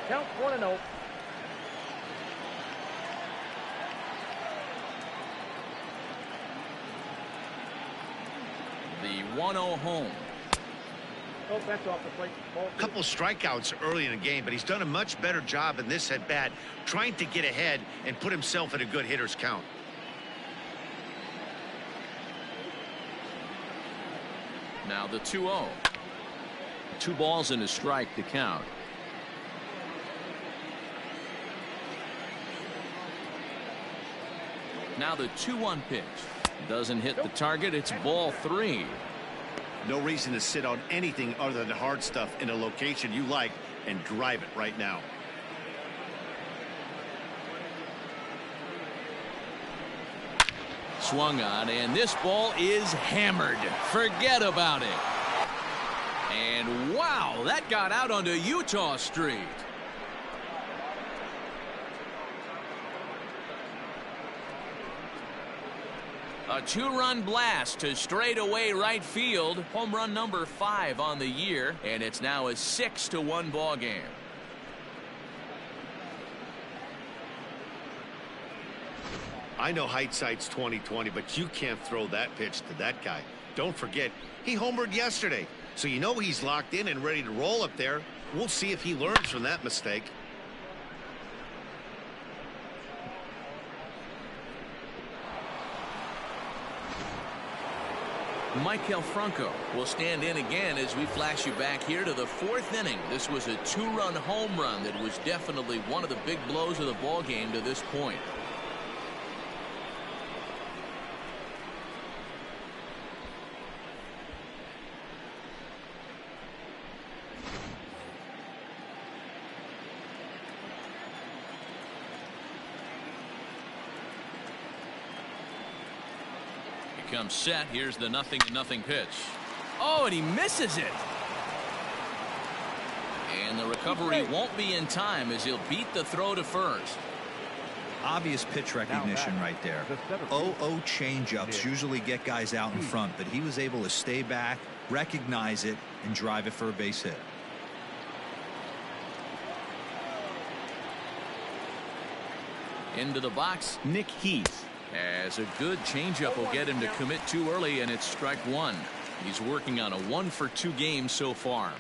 Count 1-0. The 1-0 home. Oh, that's off the plate. A couple strikeouts early in the game, but he's done a much better job in this at bat, trying to get ahead and put himself in a good hitter's count. Now the 2-0. 2 balls and a strike to count. Now the 2-1 pitch. Doesn't hit the target. It's ball 3. No reason to sit on anything other than hard stuff in a location you like and drive it right now. Swung on, and this ball is hammered. Forget about it. And wow, that got out onto Utah Street. A 2-run blast to straightaway right field. Home run number 5 on the year, and it's now a 6-1 ball game. I know hindsight's 20/20, but you can't throw that pitch to that guy. Don't forget, he homered yesterday, so you know he's locked in and ready to roll up there. We'll see if he learns from that mistake. Michael Franco will stand in again as we flash you back here to the 4th inning. This was a 2-run home run that was definitely one of the big blows of the ball game to this point. Comes set. Here's the 0-0 pitch. Oh, and he misses it. And the recovery won't be in time as he'll beat the throw to first. Obvious pitch recognition right there. 0-0 changeups usually get guys out in front, but he was able to stay back, recognize it, and drive it for a base hit. Into the box, Nick Heath. As a good changeup will get him to commit too early, and it's strike 1. He's working on a 1-for-2 game so far.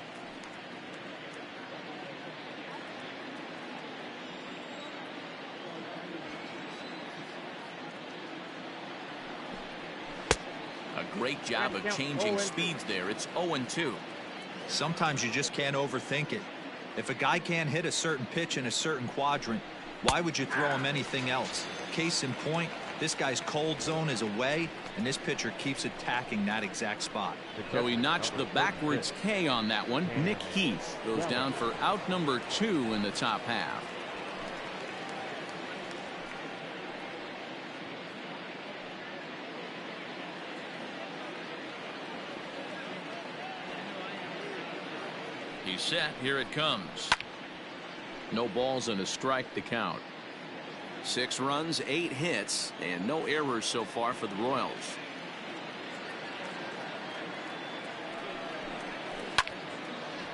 A great job of changing speeds there. It's 0-2. Sometimes you just can't overthink it. If a guy can't hit a certain pitch in a certain quadrant, why would you throw him anything else? Case in point, this guy's cold zone is away, and this pitcher keeps attacking that exact spot. So he notched the backwards K on that one. Nick Heath goes down for out number 2 in the top half. He's set. Here it comes. No balls and a strike to count. 6 runs, 8 hits, and no errors so far for the Royals.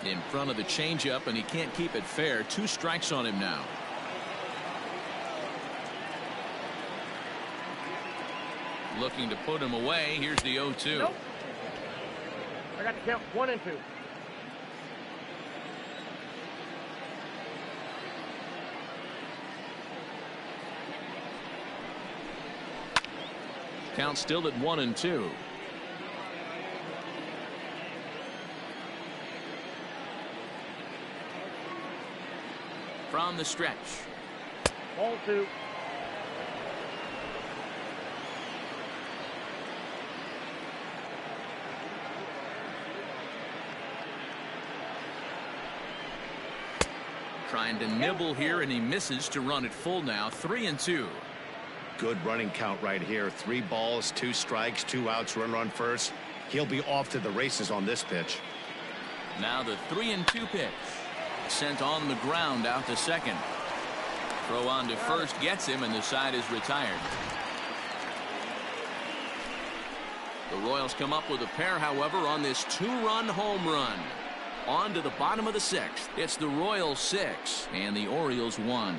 In front of the changeup, and he can't keep it fair. 2 strikes on him now. Looking to put him away. Here's the 0-2. Nope. I got to count 1 and 2. Count still at 1-2. From the stretch. Ball 2. Trying to nibble here, and he misses to run it full now. 3-2. Good running count right here. 3 balls, 2 strikes, 2 outs, run first. He'll be off to the races on this pitch. Now the 3-2 pitch. Sent on the ground out to second. Throw on to first gets him, and the side is retired. The Royals come up with a pair, however, on this 2-run home run. On to the bottom of the 6th. It's the Royals 6 and the Orioles 1.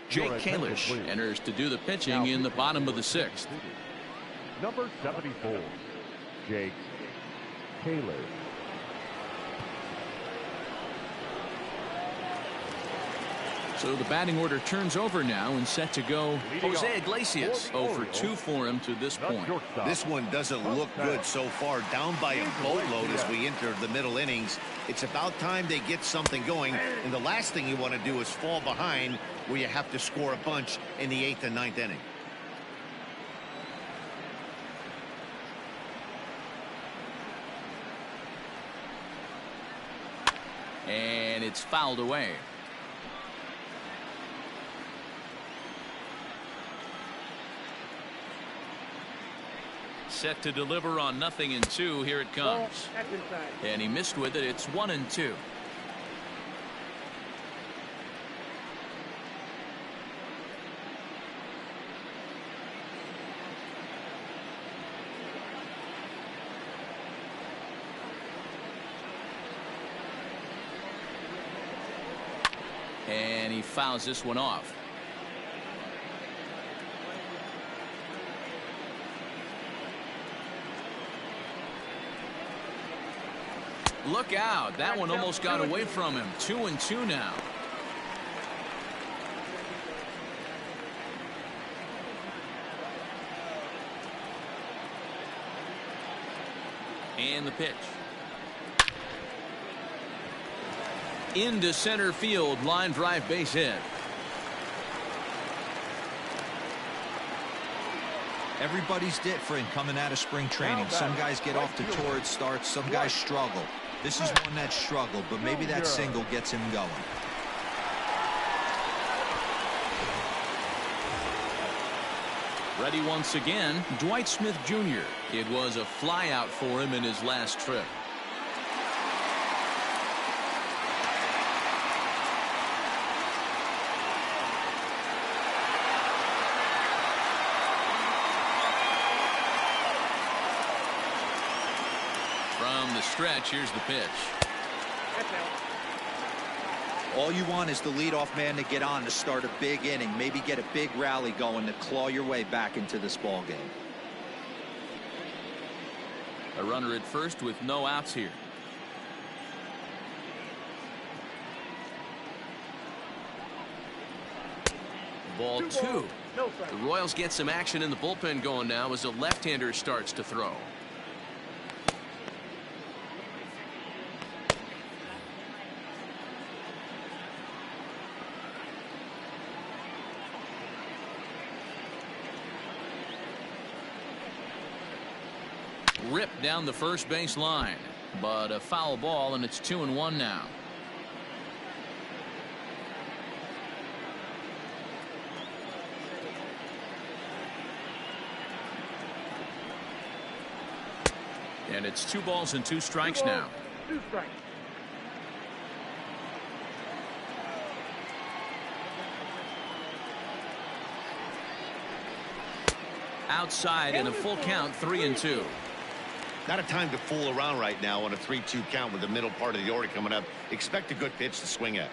Jake Kalish enters to do the pitching in the bottom of the 6th. Number 74, Jake Kalish. So the batting order turns over now and set to go. Jose Iglesias 0 for 2 for him to this point. This one doesn't look good so far. Down by a boatload as we enter the middle innings. It's about time they get something going. And the last thing you want to do is fall behind where you have to score a bunch in the 8th and 9th inning. And it's fouled away. Set to deliver on 0-2. Here it comes. And he missed with it. It's 1-2. And he fouls this one off. Look out. That one almost got away from him. 2-2 now. And the pitch. Into center field. Line drive, base hit. Everybody's different coming out of spring training. Some guys get off to torrid starts. Some guys struggle. This is one that struggled, but maybe that single gets him going. Ready once again, Dwight Smith Jr. It was a flyout for him in his last trip. From the stretch, here's the pitch. All you want is the leadoff man to get on to start a big inning, maybe get a big rally going to claw your way back into this ball game. A runner at first with no outs here. Ball 2. The Royals get some action in the bullpen going now as a left-hander starts to throw. Ripped down the first base line, but a foul ball, and it's 2-1 now. And it's 2 balls and 2 strikes now. 2 strikes. Outside in a full count, 3-2. Not a time to fool around right now on a 3-2 count with the middle part of the order coming up. Expect a good pitch to swing at.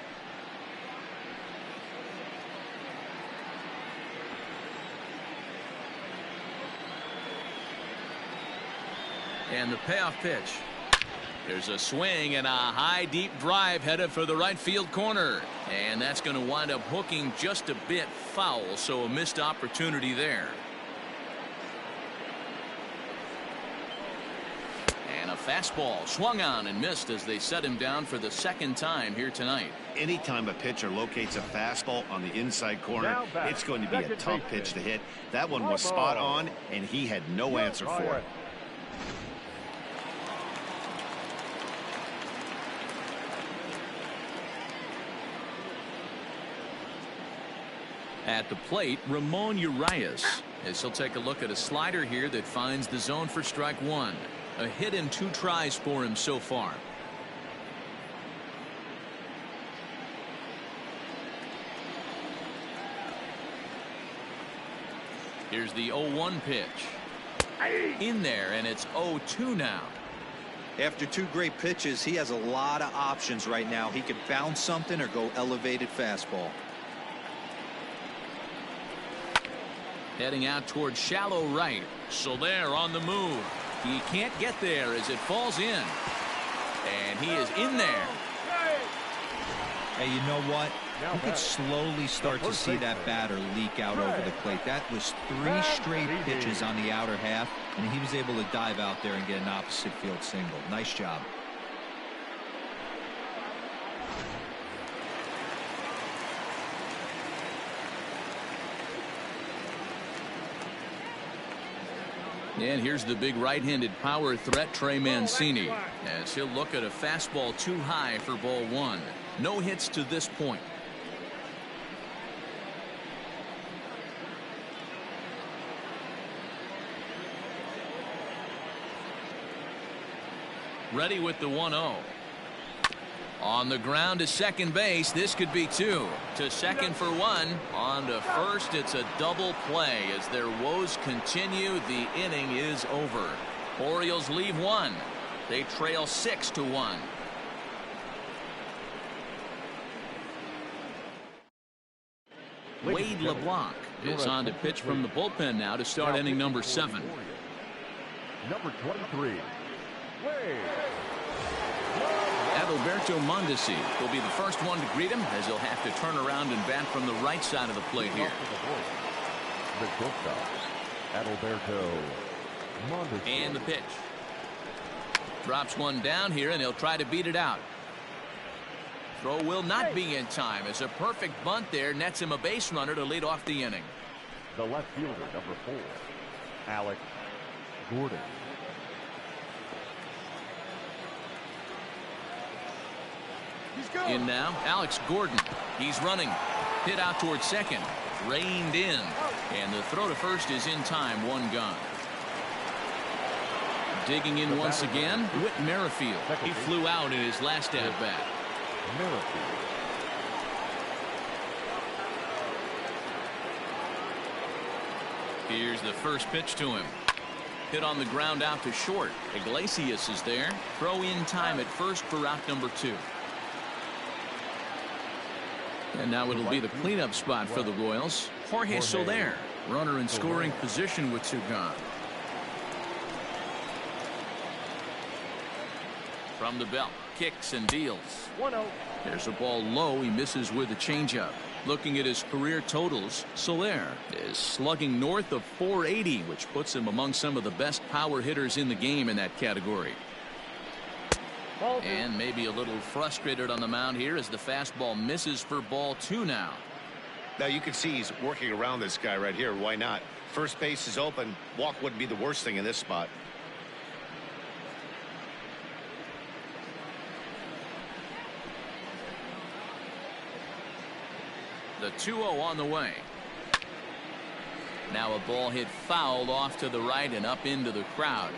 And the payoff pitch. There's a swing and a high deep drive headed for the right field corner. And that's going to wind up hooking just a bit foul, so a missed opportunity there. And a fastball swung on and missed as they set him down for the second time here tonight. Anytime a pitcher locates a fastball on the inside corner, it's going to be a tough pitch to hit. That one was spot on, and he had no answer for it. At the plate, Ramon Urias, as he'll take a look at a slider here that finds the zone for strike 1. A hit in 2 tries for him so far. Here's the 0-1 pitch. In there, and it's 0-2 now. After 2 great pitches, he has a lot of options right now. He could bounce something or go elevated fastball. Heading out towards shallow right. Soler on the move. He can't get there as it falls in. And he is in there. Hey, you know what? You could slowly start to see that batter leak out over the plate. That was 3 straight pitches on the outer half, and he was able to dive out there and get an opposite field single. Nice job. And here's the big right-handed power threat, Trey Mancini, as he'll look at a fastball too high for ball 1. No hits to this point. Ready with the 1-0. On the ground to second base. This could be 2. To second for 1. On to first. It's a double play as their woes continue. The inning is over. Orioles leave 1. They trail 6-1. Wade LeBlanc is on to pitch from the bullpen now to start inning number 7. Number 23, Wade. Adalberto Mondesi will be the first one to greet him as he'll have to turn around and bat from the right side of the plate here. The shortstop, Adalberto Mondesi. And the pitch. Drops one down here, and he'll try to beat it out. Throw will not be in time as a perfect bunt there nets him a base runner to lead off the inning. The left fielder, number 4, Alex Gordon. In now, Alex Gordon. He's running. Hit out towards second. Reined in. And the throw to first is in time. 1 gone. Digging in once again, Whit Merrifield. He flew out in his last at-bat. Merrifield. Here's the first pitch to him. Hit on the ground out to short. Iglesias is there. Throw in time at first for out number 2. And now it'll be the cleanup spot for the Royals. Jorge Soler, runner in scoring position with 2 gone. From the belt, kicks and deals. 1-0. There's a ball low. He misses with a changeup. Looking at his career totals, Soler is slugging north of .480, which puts him among some of the best power hitters in the game in that category. And maybe a little frustrated on the mound here as the fastball misses for ball 2 now. Now you can see he's working around this guy right here. Why not? First base is open. Walk wouldn't be the worst thing in this spot. The 2-0 on the way. Now a ball hit foul off to the right and up into the crowd.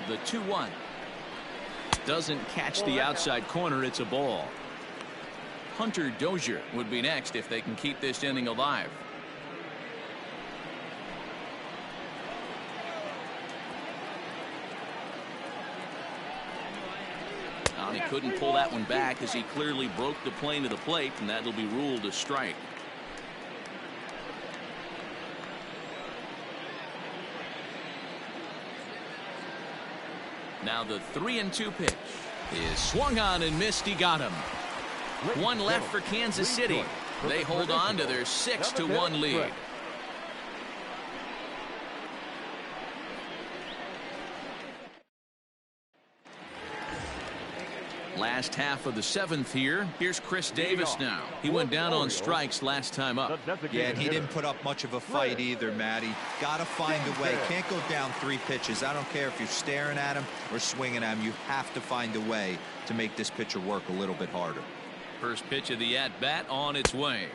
The 2-1 doesn't catch the outside corner. It's a ball. Hunter Dozier would be next if they can keep this inning alive. He couldn't pull that one back as he clearly broke the plane of the plate, and that'll be ruled a strike. Now the 3-2 pitch is swung on and missed. He got him. 1 left for Kansas City. They hold on to their 6-1 lead. Last half of the 7th here. Here's Chris Davis now. He went down on strikes last time up. Yeah, and he didn't put up much of a fight either, Matty. Got to find a way. Can't go down 3 pitches. I don't care if you're staring at him or swinging at him. You have to find a way to make this pitcher work a little bit harder. First pitch of the at-bat on its way.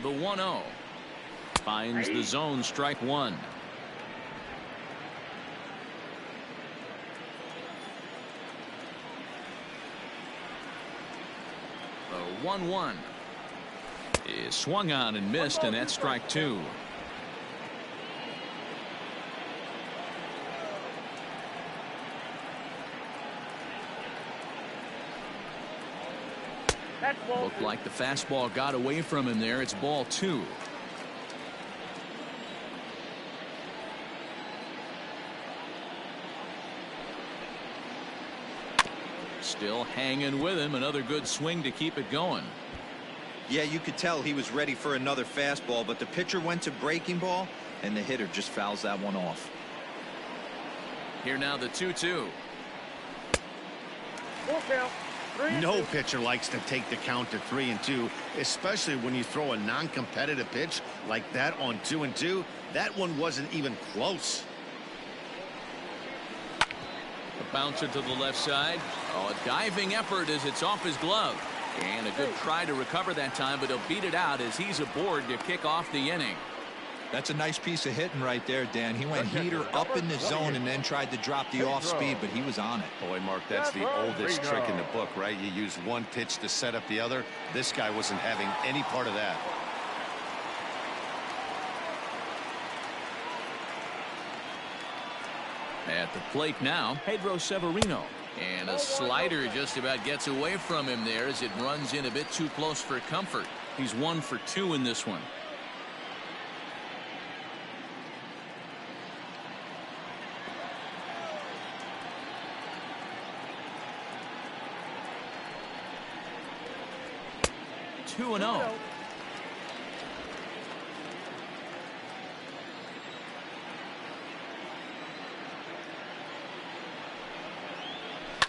The 1-0 finds the zone, strike 1. 1-1. Is swung on and missed, and that's strike 2. Looked like the fastball got away from him there. It's ball 2. Still hanging with him. Another good swing to keep it going. Yeah, you could tell he was ready for another fastball, but the pitcher went to breaking ball, and the hitter just fouls that one off. Here now the 2-2. Full count. No pitcher likes to take the count to 3-2, especially when you throw a non-competitive pitch like that on 2-2. That one wasn't even close. A bouncer to the left side. Oh, a diving effort as it's off his glove. And a good try to recover that time, but he'll beat it out as he's aboard to kick off the inning. That's a nice piece of hitting right there, Dan. He went heater up in the zone and then tried to drop the off speed, but he was on it. Boy, Mark, that's the oldest trick in the book, right? You use one pitch to set up the other. This guy wasn't having any part of that. At the plate now, Pedro Severino. And a slider just about gets away from him there as it runs in a bit too close for comfort. He's 1 for 2 in this one. Two and 0.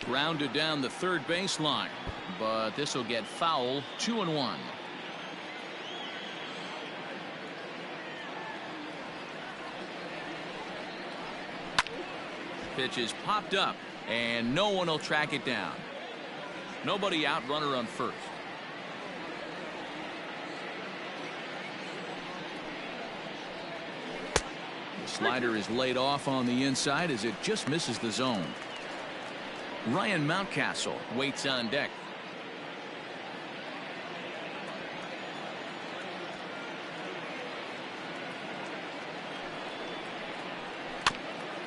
Grounded down the third baseline, but this will get foul. 2-1. Pitch is popped up, and no one will track it down. Nobody out, runner on first. The slider is laid off on the inside as it just misses the zone. Ryan Mountcastle waits on deck.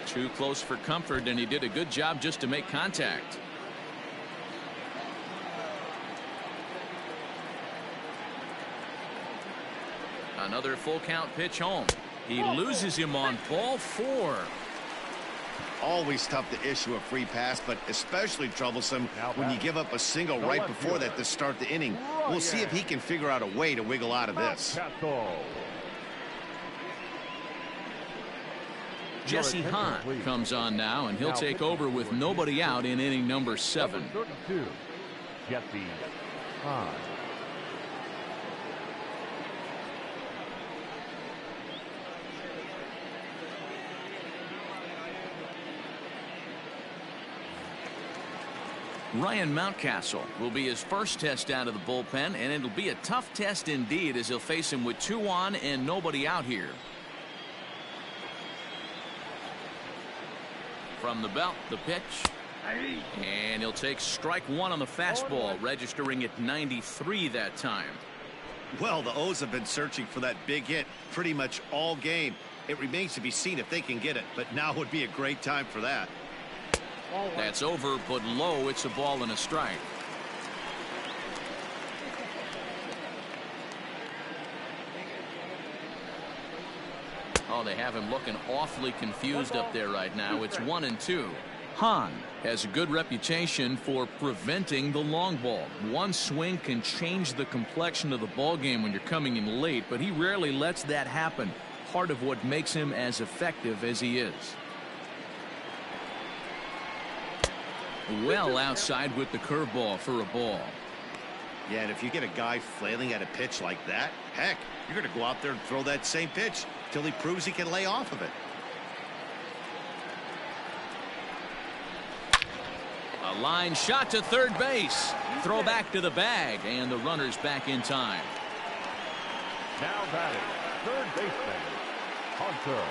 Too close for comfort, and he did a good job just to make contact. Another full count pitch home. He loses him on ball 4. Always tough to issue a free pass, but especially troublesome when you give up a single right before that to start the inning. We'll see if he can figure out a way to wiggle out of this. Jesse Hahn comes on now, and he'll take over with nobody out in inning number 7. Jesse Hahn. Ryan Mountcastle will be his first test out of the bullpen, and it'll be a tough test indeed as he'll face him with 2 on and nobody out here. From the belt, the pitch. And he'll take strike 1 on the fastball, registering at 93 that time. Well, the O's have been searching for that big hit pretty much all game. It remains to be seen if they can get it, but now would be a great time for that. That's over, but low. It's a ball and a strike. Oh, they have him looking awfully confused up there right now. It's 1-2. Hahn has a good reputation for preventing the long ball. One swing can change the complexion of the ball game when you're coming in late, but he rarely lets that happen. Part of what makes him as effective as he is. Well outside with the curveball for a ball. Yeah, and if you get a guy flailing at a pitch like that, heck, you're going to go out there and throw that same pitch till he proves he can lay off of it. A line shot to third base. Throw back to the bag, and the runner's back in time. Now batting, third baseman, Hunter.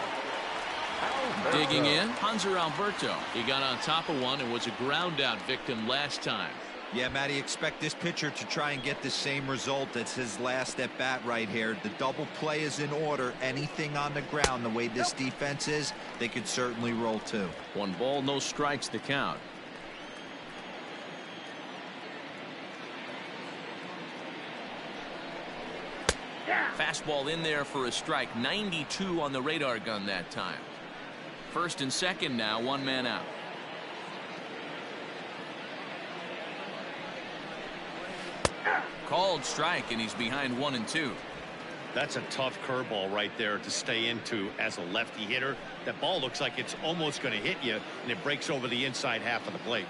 Digging in, Hanser Alberto. He got on top of one and was a ground out victim last time. Yeah, Matty, expect this pitcher to try and get the same result as his last at bat right here. The double play is in order. Anything on the ground, the way this defense is, they could certainly roll too. 1 ball, no strikes to count. Fastball in there for a strike. 92 on the radar gun that time. First and second now, 1 man out. Called strike, and he's behind 1 and 2. That's a tough curveball right there to stay into as a lefty hitter. That ball looks like it's almost going to hit you, and it breaks over the inside half of the plate.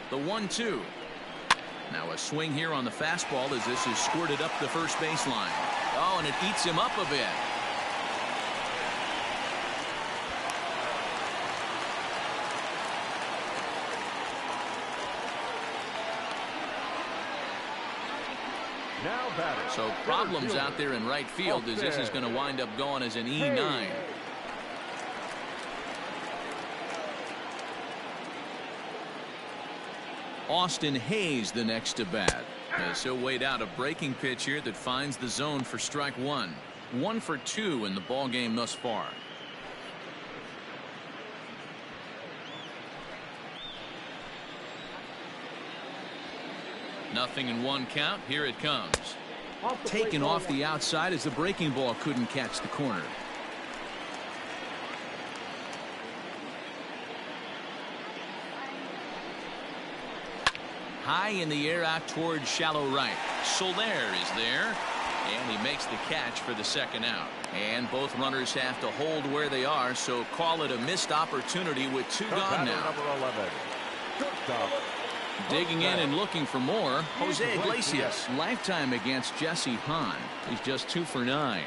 The 1-2. Now a swing here on the fastball as this is squirted up the first baseline. Oh, and it eats him up a bit. Now batting. So problems out there in right field as this is going to wind up going as an E9. Austin Hayes the next to bat. As he'll wait out a breaking pitch here that finds the zone for strike 1. 1 for 2 in the ball game thus far. Nothing in 1 count. Here it comes. Taken off the outside as the breaking ball couldn't catch the corner. High in the air out towards shallow right. Soler is there, and he makes the catch for the second out. And both runners have to hold where they are, so call it a missed opportunity with 2 gone now. Number 11. Shortstop. Digging in and looking for more, Jose Iglesias. Lifetime against Jesse Hahn. He's just 2 for 9.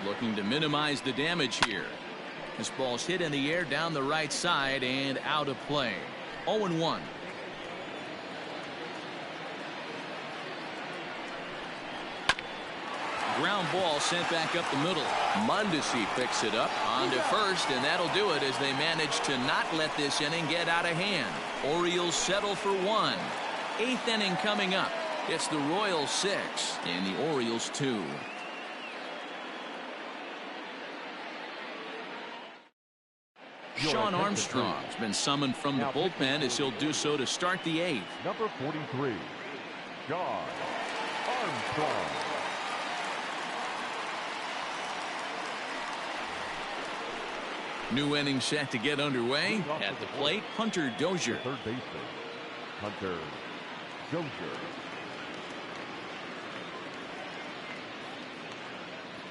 Looking to minimize the damage here. This ball's hit in the air down the right side and out of play. 0-1. Ground ball sent back up the middle. Mondesi picks it up onto first, and that'll do it as they manage to not let this inning get out of hand. Orioles settle for 1. 8th inning coming up. It's the Royals 6 and the Orioles 2. Sean Armstrong's been summoned from the bullpen as he'll do so to start the 8th. Number 43, Sean Armstrong. New inning set to get underway. At the plate, Hunter Dozier. Third baseman, Hunter Dozier.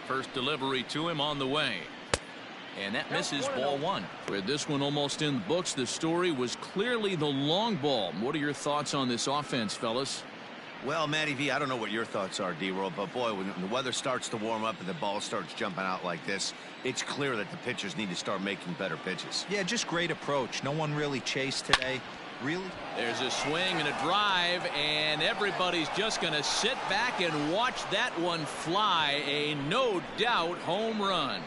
First delivery to him on the way. And that misses, ball 1. With this one almost in the books, the story was clearly the long ball. What are your thoughts on this offense, fellas? Well, Matty V, I don't know what your thoughts are, D-Roll, but boy, when the weather starts to warm up and the ball starts jumping out like this, it's clear that the pitchers need to start making better pitches. Yeah, just great approach. No one really chased today. Really? There's a swing and a drive, and everybody's just going to sit back and watch that one fly. A no doubt home run.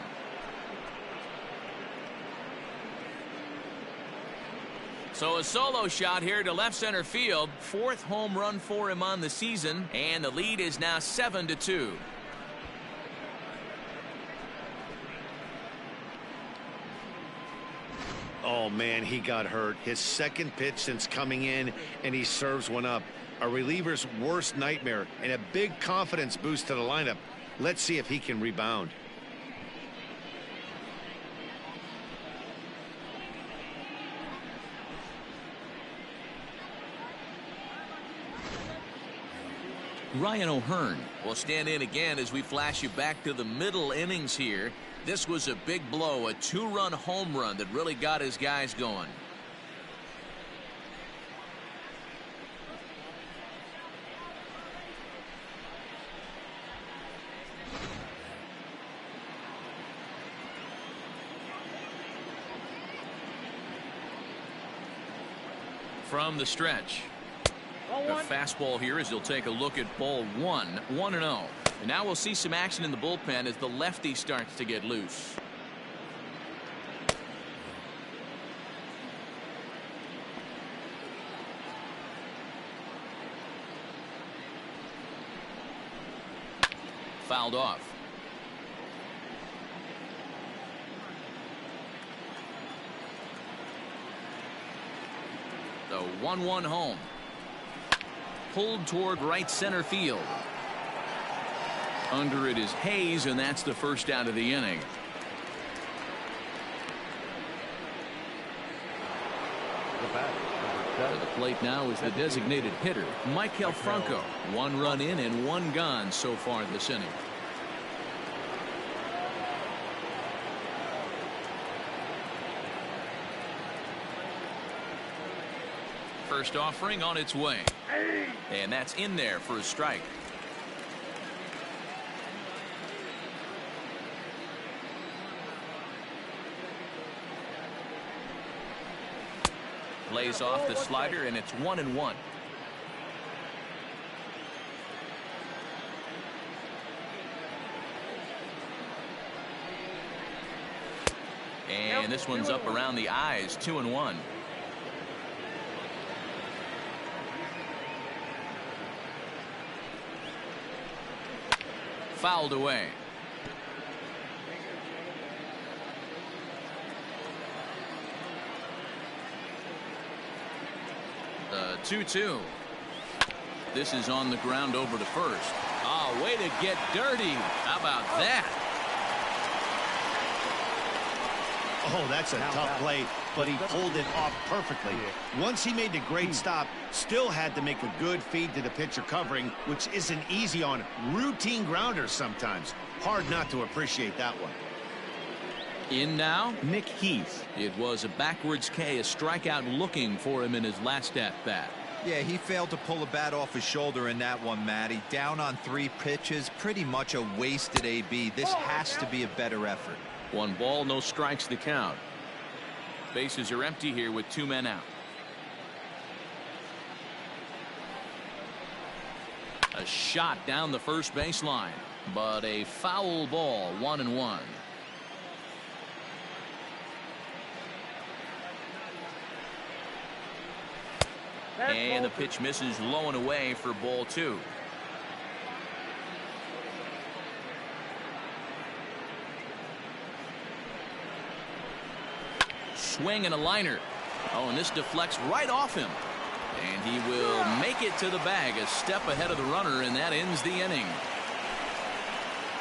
So a solo shot here to left center field. 4th home run for him on the season, and the lead is now 7-2. Oh, man, he got hurt. His second pitch since coming in, and he serves one up. A reliever's worst nightmare and a big confidence boost to the lineup. Let's see if he can rebound. Ryan O'Hearn will stand in again as we flash you back to the middle innings here. This was a big blow, a 2-run home run that really got his guys going. From the stretch. The fastball here as he'll take a look at ball 1, 1-0. And now we'll see some action in the bullpen as the lefty starts to get loose. Fouled off. The 1-1 home. Pulled toward right center field. Under it is Hayes, and that's the first out of the inning. To the plate now is the designated hitter, Michael Franco. 1 run in and 1 gone so far this inning. First offering on its way. And that's in there for a strike. Lays off the slider, and it's 1-1. And this one's up around the eyes. 2-1. Fouled away. The 2-2. This is on the ground over to first. Oh, way to get dirty. How about that? Oh, that's a tough play, but he pulled it off perfectly. Once he made the great stop, still had to make a good feed to the pitcher covering, which isn't easy on routine grounders sometimes. Hard not to appreciate that one. In now, Nick Heath. It was a backwards K, a strikeout looking for him in his last at-bat. Yeah, he failed to pull a bat off his shoulder in that one, Matty. Down on 3 pitches, pretty much a wasted AB. This has to be a better effort. 1 ball, no strikes to count. Bases are empty here with 2 men out. A shot down the first baseline, but a foul ball. 1-1. And the pitch misses low and away for ball 2. Swing and a liner. Oh, and this deflects right off him. And he will make it to the bag, a step ahead of the runner, and that ends the inning.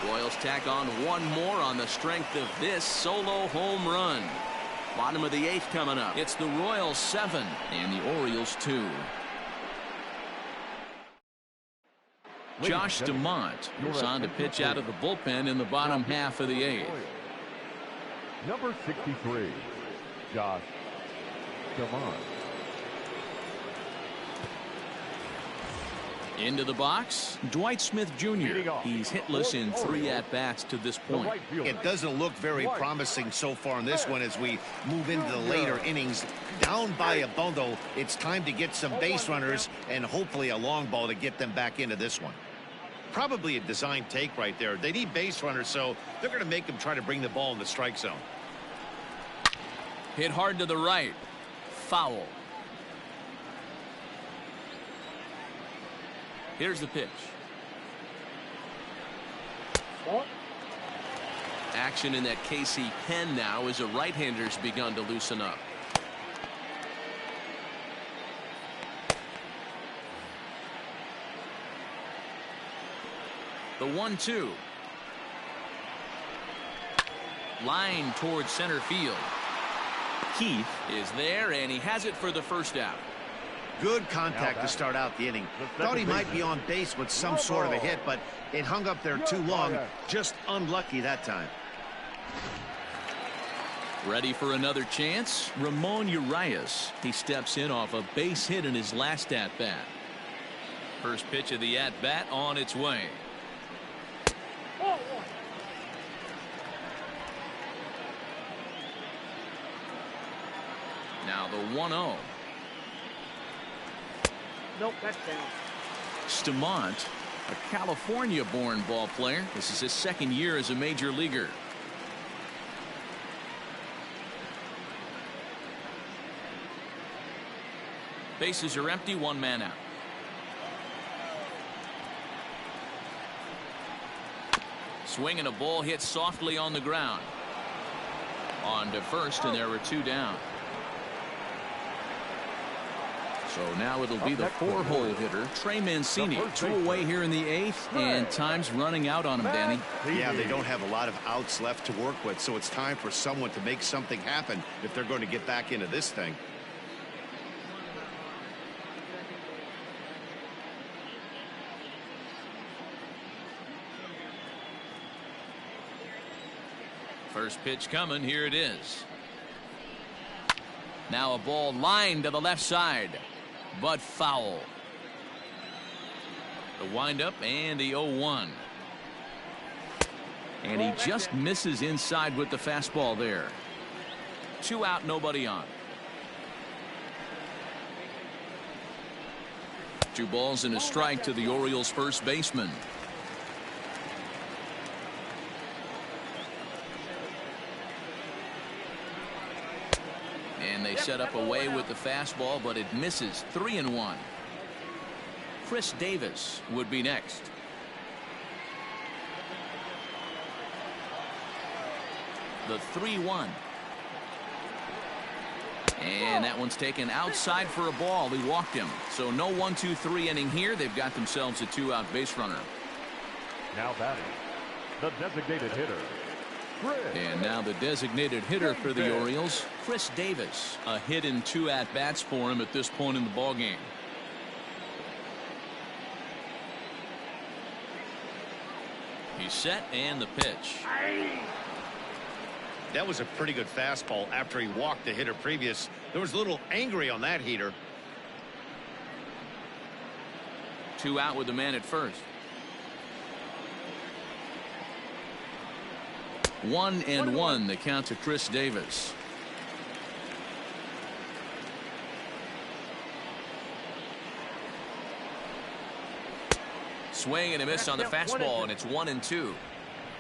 Royals tack on 1 more on the strength of this solo home run. Bottom of the 8th coming up. It's the Royals 7 and the Orioles 2. Josh DeMont goes on to pitch out of the bullpen in the bottom half of the 8th. Number 63, Josh DeMont. Into the box, Dwight Smith Jr. He's hitless in 3 at-bats to this point. It doesn't look very promising so far in this one as we move into the later innings. Down by a bundle, it's time to get some base runners and hopefully a long ball to get them back into this one. Probably a design take right there. They need base runners, so they're going to make them try to bring the ball in the strike zone. Hit hard to the right. Foul. Here's the pitch. Action in that KC pen now as a right-hander's begun to loosen up. The 1-2. Line towards center field. Keith is there, and he has it for the first out. Good contact to start out the inning. Thought he might be on base with some sort of a hit, but it hung up there too long. Just unlucky that time. Ready for another chance? Ramon Urias. He steps in off a base hit in his last at-bat. First pitch of the at-bat on its way. Now the 1-0. Nope, that's down. DeMont, a California-born ball player. This is his 2nd year as a major leaguer. Bases are empty, 1 man out. Swing and a ball hit softly on the ground. On to first, and there were 2 down. So now it'll be the 4-hole hitter, Trey Mancini. 2 away here in the 8th, and time's running out on him, Danny. Yeah, they don't have a lot of outs left to work with, so it's time for someone to make something happen if they're going to get back into this thing. First pitch coming. Here it is. Now a ball lined to the left side, but foul. The windup and the 0-1. And he just misses inside with the fastball there. 2 out, nobody on. 2 balls and a strike to the Orioles first baseman. And they set up away with the fastball, but it misses. 3-1. Chris Davis would be next. The 3-1. And that one's taken outside for a ball. He walked him. So no 1-2-3 inning here. They've got themselves a 2-out base runner. Now batting, the designated hitter. And now the designated hitter for the Orioles, Chris Davis. A hit in 2 at-bats for him at this point in the ballgame. He's set, and the pitch. That was a pretty good fastball after he walked the hitter previous. There was a little angry on that heater. 2 out with the man at first. 1-1 the count to Chris Davis. Swing and a miss on the fastball, and it's 1-2.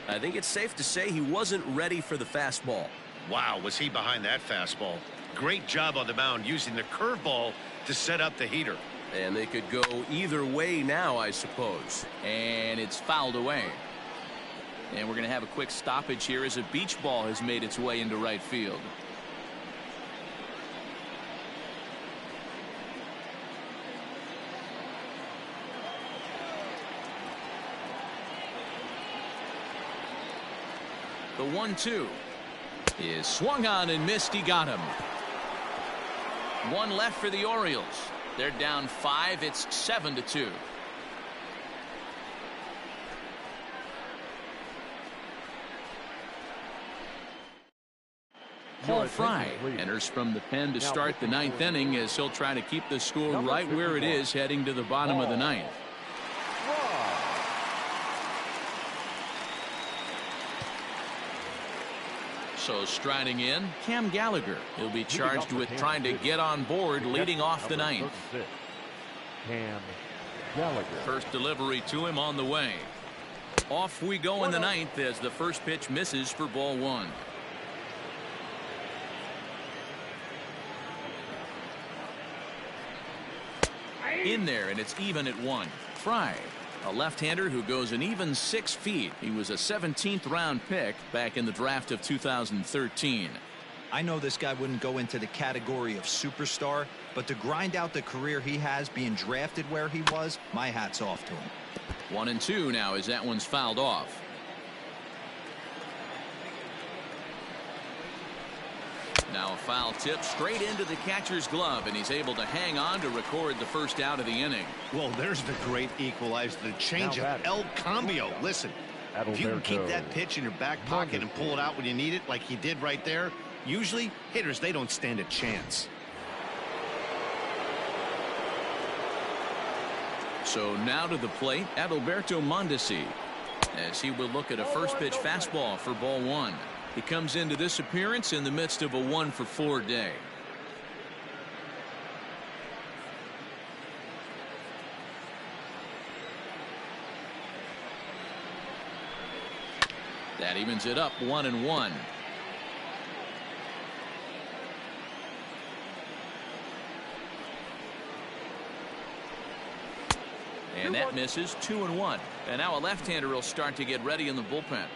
I think it's safe to say he wasn't ready for the fastball. Wow, was he behind that fastball. Great job on the mound using the curveball to set up the heater. And they could go either way now, I suppose. And it's fouled away. And we're going to have a quick stoppage here as a beach ball has made its way into right field. The 1-2 is swung on and missed. He got him. 1 left for the Orioles. They're down 5. It's 7-2. Paul Fry enters from the pen to start the 9th inning as he'll try to keep the score right where it is heading to the bottom of the 9th. So striding in, Cam Gallagher. He'll be charged with trying to get on board leading off the 9th. Cam Gallagher. First delivery to him on the way. Off we go in the 9th as the first pitch misses for ball 1. In there, and it's even at 1. Fry, a left-hander who goes an even 6 feet. He was a 17th round pick back in the draft of 2013. I know this guy wouldn't go into the category of superstar, but to grind out the career he has being drafted where he was, my hat's off to him. 1-2 now as that one's fouled off. Now a foul tip straight into the catcher's glove, and he's able to hang on to record the first out of the inning. Well, there's the great equalizer, the changeup, El Cambio. Listen, if you can keep that pitch in your back pocket and pull it out when you need it, like he did right there, usually hitters, they don't stand a chance. So now to the plate, Adalberto Mondesi, as he will look at a first pitch fastball for ball 1. He comes into this appearance in the midst of a 1-for-4 day. That evens it up 1-1. And that misses. 2-1. And now a left-hander will start to get ready in the bullpen.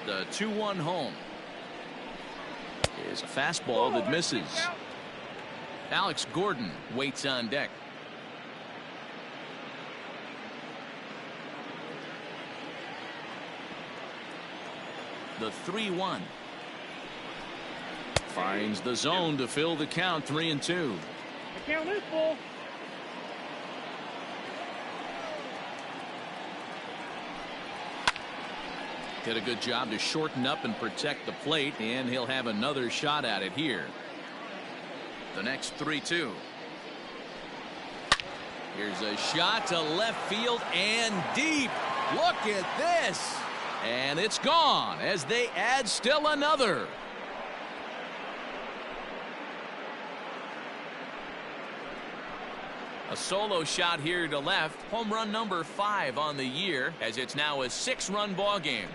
The 2-1 home is a fastball that misses. Alex Gordon waits on deck. The 3-1 finds the zone to fill the count. 3-2. The count is full. Did a good job to shorten up and protect the plate, and he'll have another shot at it here. The next 3-2. Here's a shot to left field and deep. Look at this. And it's gone as they add still another. A solo shot here to left. Home run number 5 on the year, as it's now a 6-run ball game.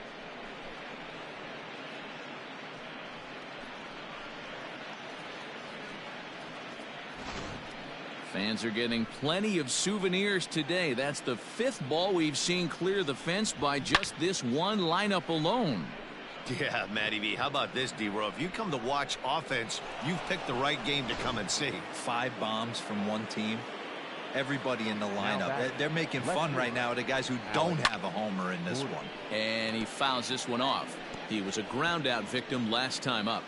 Fans are getting plenty of souvenirs today. That's the 5th ball we've seen clear the fence by just this one lineup alone. Yeah, Matty V. How about this, D-Row? If you come to watch offense, you've picked the right game to come and see. 5 bombs from one team. Everybody in the lineup. They're making fun right now of the guys who don't have a homer in this one. And he fouls this one off. He was a ground out victim last time up.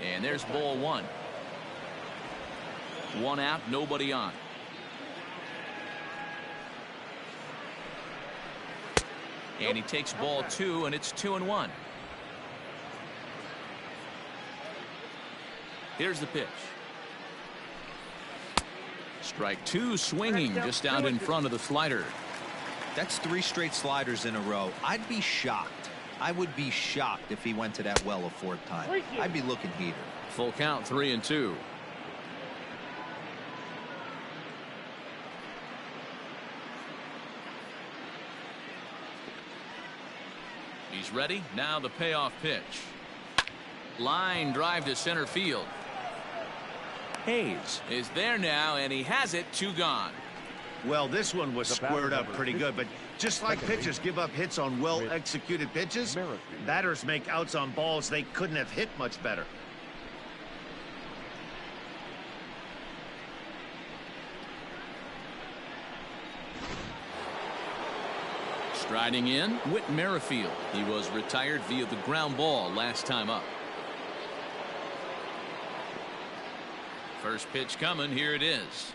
And there's ball 1. 1 out, nobody on. And he takes ball 2, and it's 2-1. Here's the pitch. Strike 2, swinging just out in front of the slider. That's 3 straight sliders in a row. I'd be shocked. I would be shocked if he went to that well a 4th time. I'd be looking heated. Full count, 3-2. He's ready. Now the payoff pitch. Line drive to center field. Hayes is there now, and he has it. 2 gone. Well, this one was squared up pretty good, but just like pitchers give up hits on well-executed pitches, batters make outs on balls they couldn't have hit much better. Striding in, Whit Merrifield. He was retired via the ground ball last time up. First pitch coming. Here it is.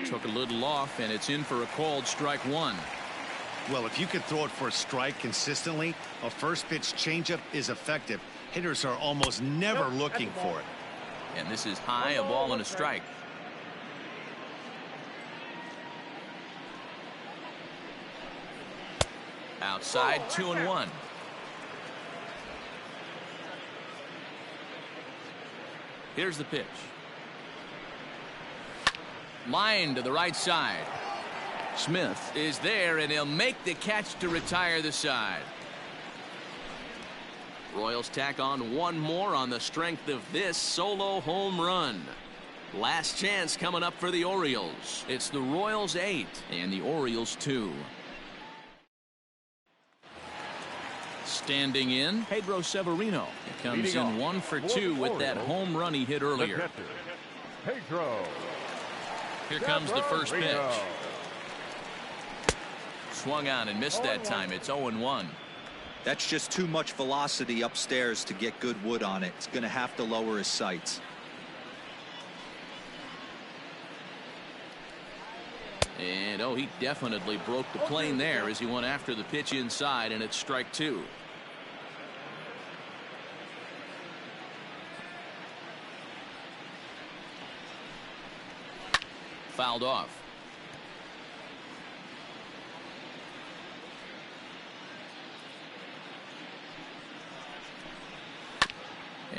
Took a little off, and it's in for a called strike 1. Well, if you could throw it for a strike consistently, a first pitch changeup is effective. Hitters are almost never looking for it. And this is high, a ball and a strike. Outside, 2-1. Here's the pitch. Line to the right side. Smith is there, and he'll make the catch to retire the side. Royals tack on 1 more on the strength of this solo home run. Last chance coming up for the Orioles. It's the Royals 8 and the Orioles 2. Standing in, Pedro Severino. He comes in 1 for 2 with that home run he hit earlier. Pedro. Here comes the first pitch. Swung on and missed that time. It's 0-1. That's just too much velocity upstairs to get good wood on it. It's going to have to lower his sights. And he definitely broke the plane there as he went after the pitch inside, and it's strike 2. Fouled off.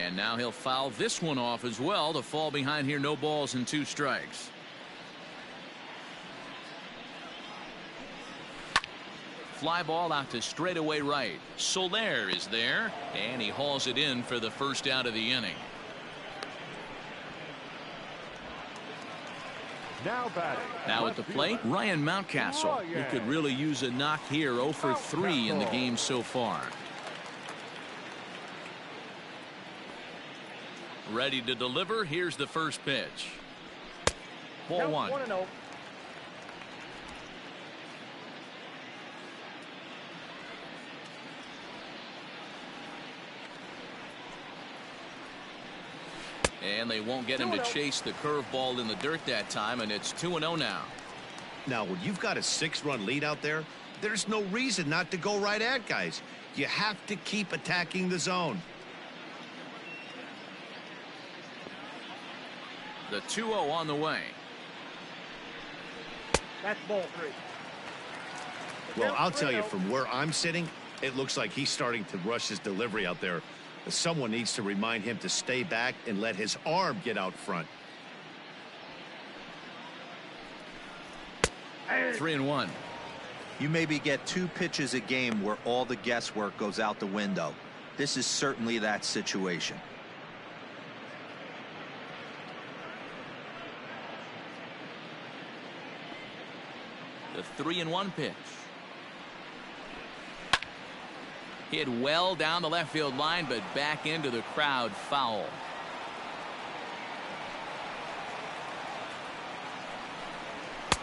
And now he'll foul this one off as well to fall behind here. No balls and 2 strikes. Fly ball out to straightaway right. Soler is there, and he hauls it in for the first out of the inning. Now at the plate, Ryan Mountcastle, who could really use a knock here. 0 for 3 in the game so far. Ready to deliver. Here's the first pitch. Ball 1. 1-0. And they won't get him to chase the curveball in the dirt that time, and it's 2-0 now. Now, when you've got a 6-run lead out there, there's no reason not to go right at guys. You have to keep attacking the zone. The 2-0 on the way. That's ball 3. Well, I'll tell you, from where I'm sitting, it looks like he's starting to rush his delivery out there. Someone needs to remind him to stay back and let his arm get out front. 3-1. You maybe get 2 pitches a game where all the guesswork goes out the window. This is certainly that situation. The 3-1 pitch. Hit well down the left field line, but back into the crowd, foul.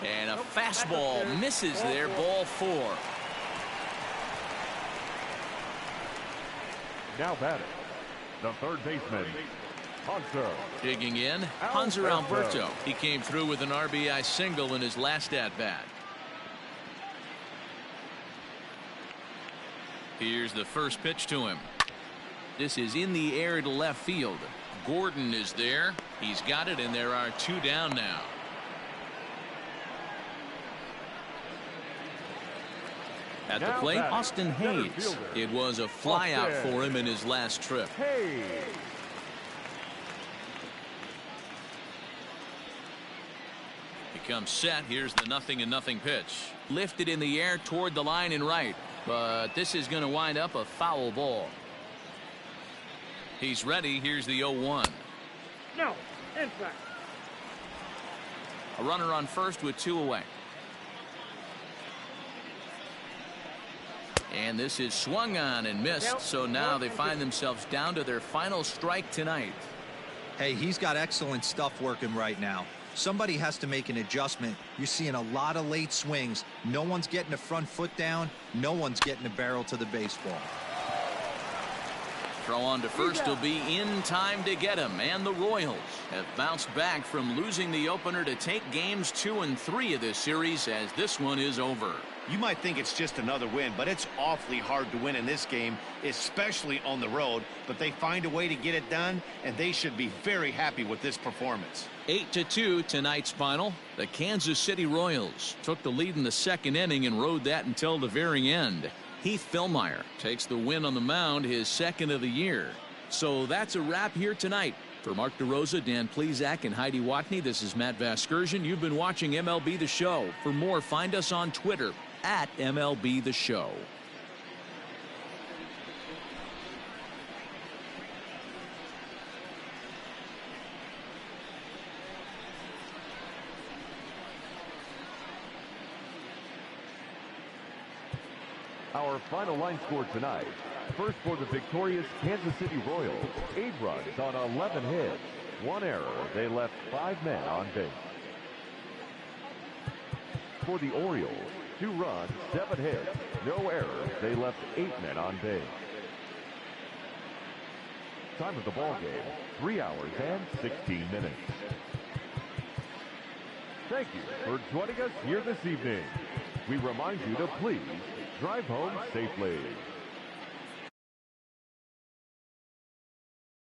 And a fastball misses there, ball 4. Now batting, the third baseman, Hanser. Digging in, Hanser Alberto. He came through with an RBI single in his last at-bat. Here's the first pitch to him. This is in the air to left field. Gordon is there. He's got it, and there are 2 down now. At the plate, Austin Hayes. It was a flyout for him in his last trip. He comes set. Here's the 0-0 pitch. Lifted in the air toward the line and right. But this is going to wind up a foul ball. He's ready. Here's the 0-1. No, in fact. A runner on first with 2 away. And this is swung on and missed. So now they find themselves down to their final strike tonight. Hey, he's got excellent stuff working right now. Somebody has to make an adjustment. You're seeing a lot of late swings. No one's getting the front foot down. No one's getting the barrel to the baseball. Throw on to first will be in time to get him. And the Royals have bounced back from losing the opener to take games 2 and 3 of this series, as this one is over. You might think it's just another win, but it's awfully hard to win in this game, especially on the road. But they find a way to get it done, and they should be very happy with this performance. 8-2 tonight's final. The Kansas City Royals took the lead in the 2nd inning and rode that until the very end. Heath Fillmyer takes the win on the mound, his 2nd of the year. So that's a wrap here tonight. For Mark DeRosa, Dan Plesac, and Heidi Watney, this is Matt Vasgersian. You've been watching MLB The Show. For more, find us on Twitter at MLB The Show. Our final line score tonight. First, for the victorious Kansas City Royals, 8 runs on 11 hits. 1 error. They left 5 men on base. For the Orioles, 2 runs, 7 hits. No errors. They left 8 men on base. Time of the ball game, 3 hours and 16 minutes. Thank you for joining us here this evening. We remind you to please drive home safely.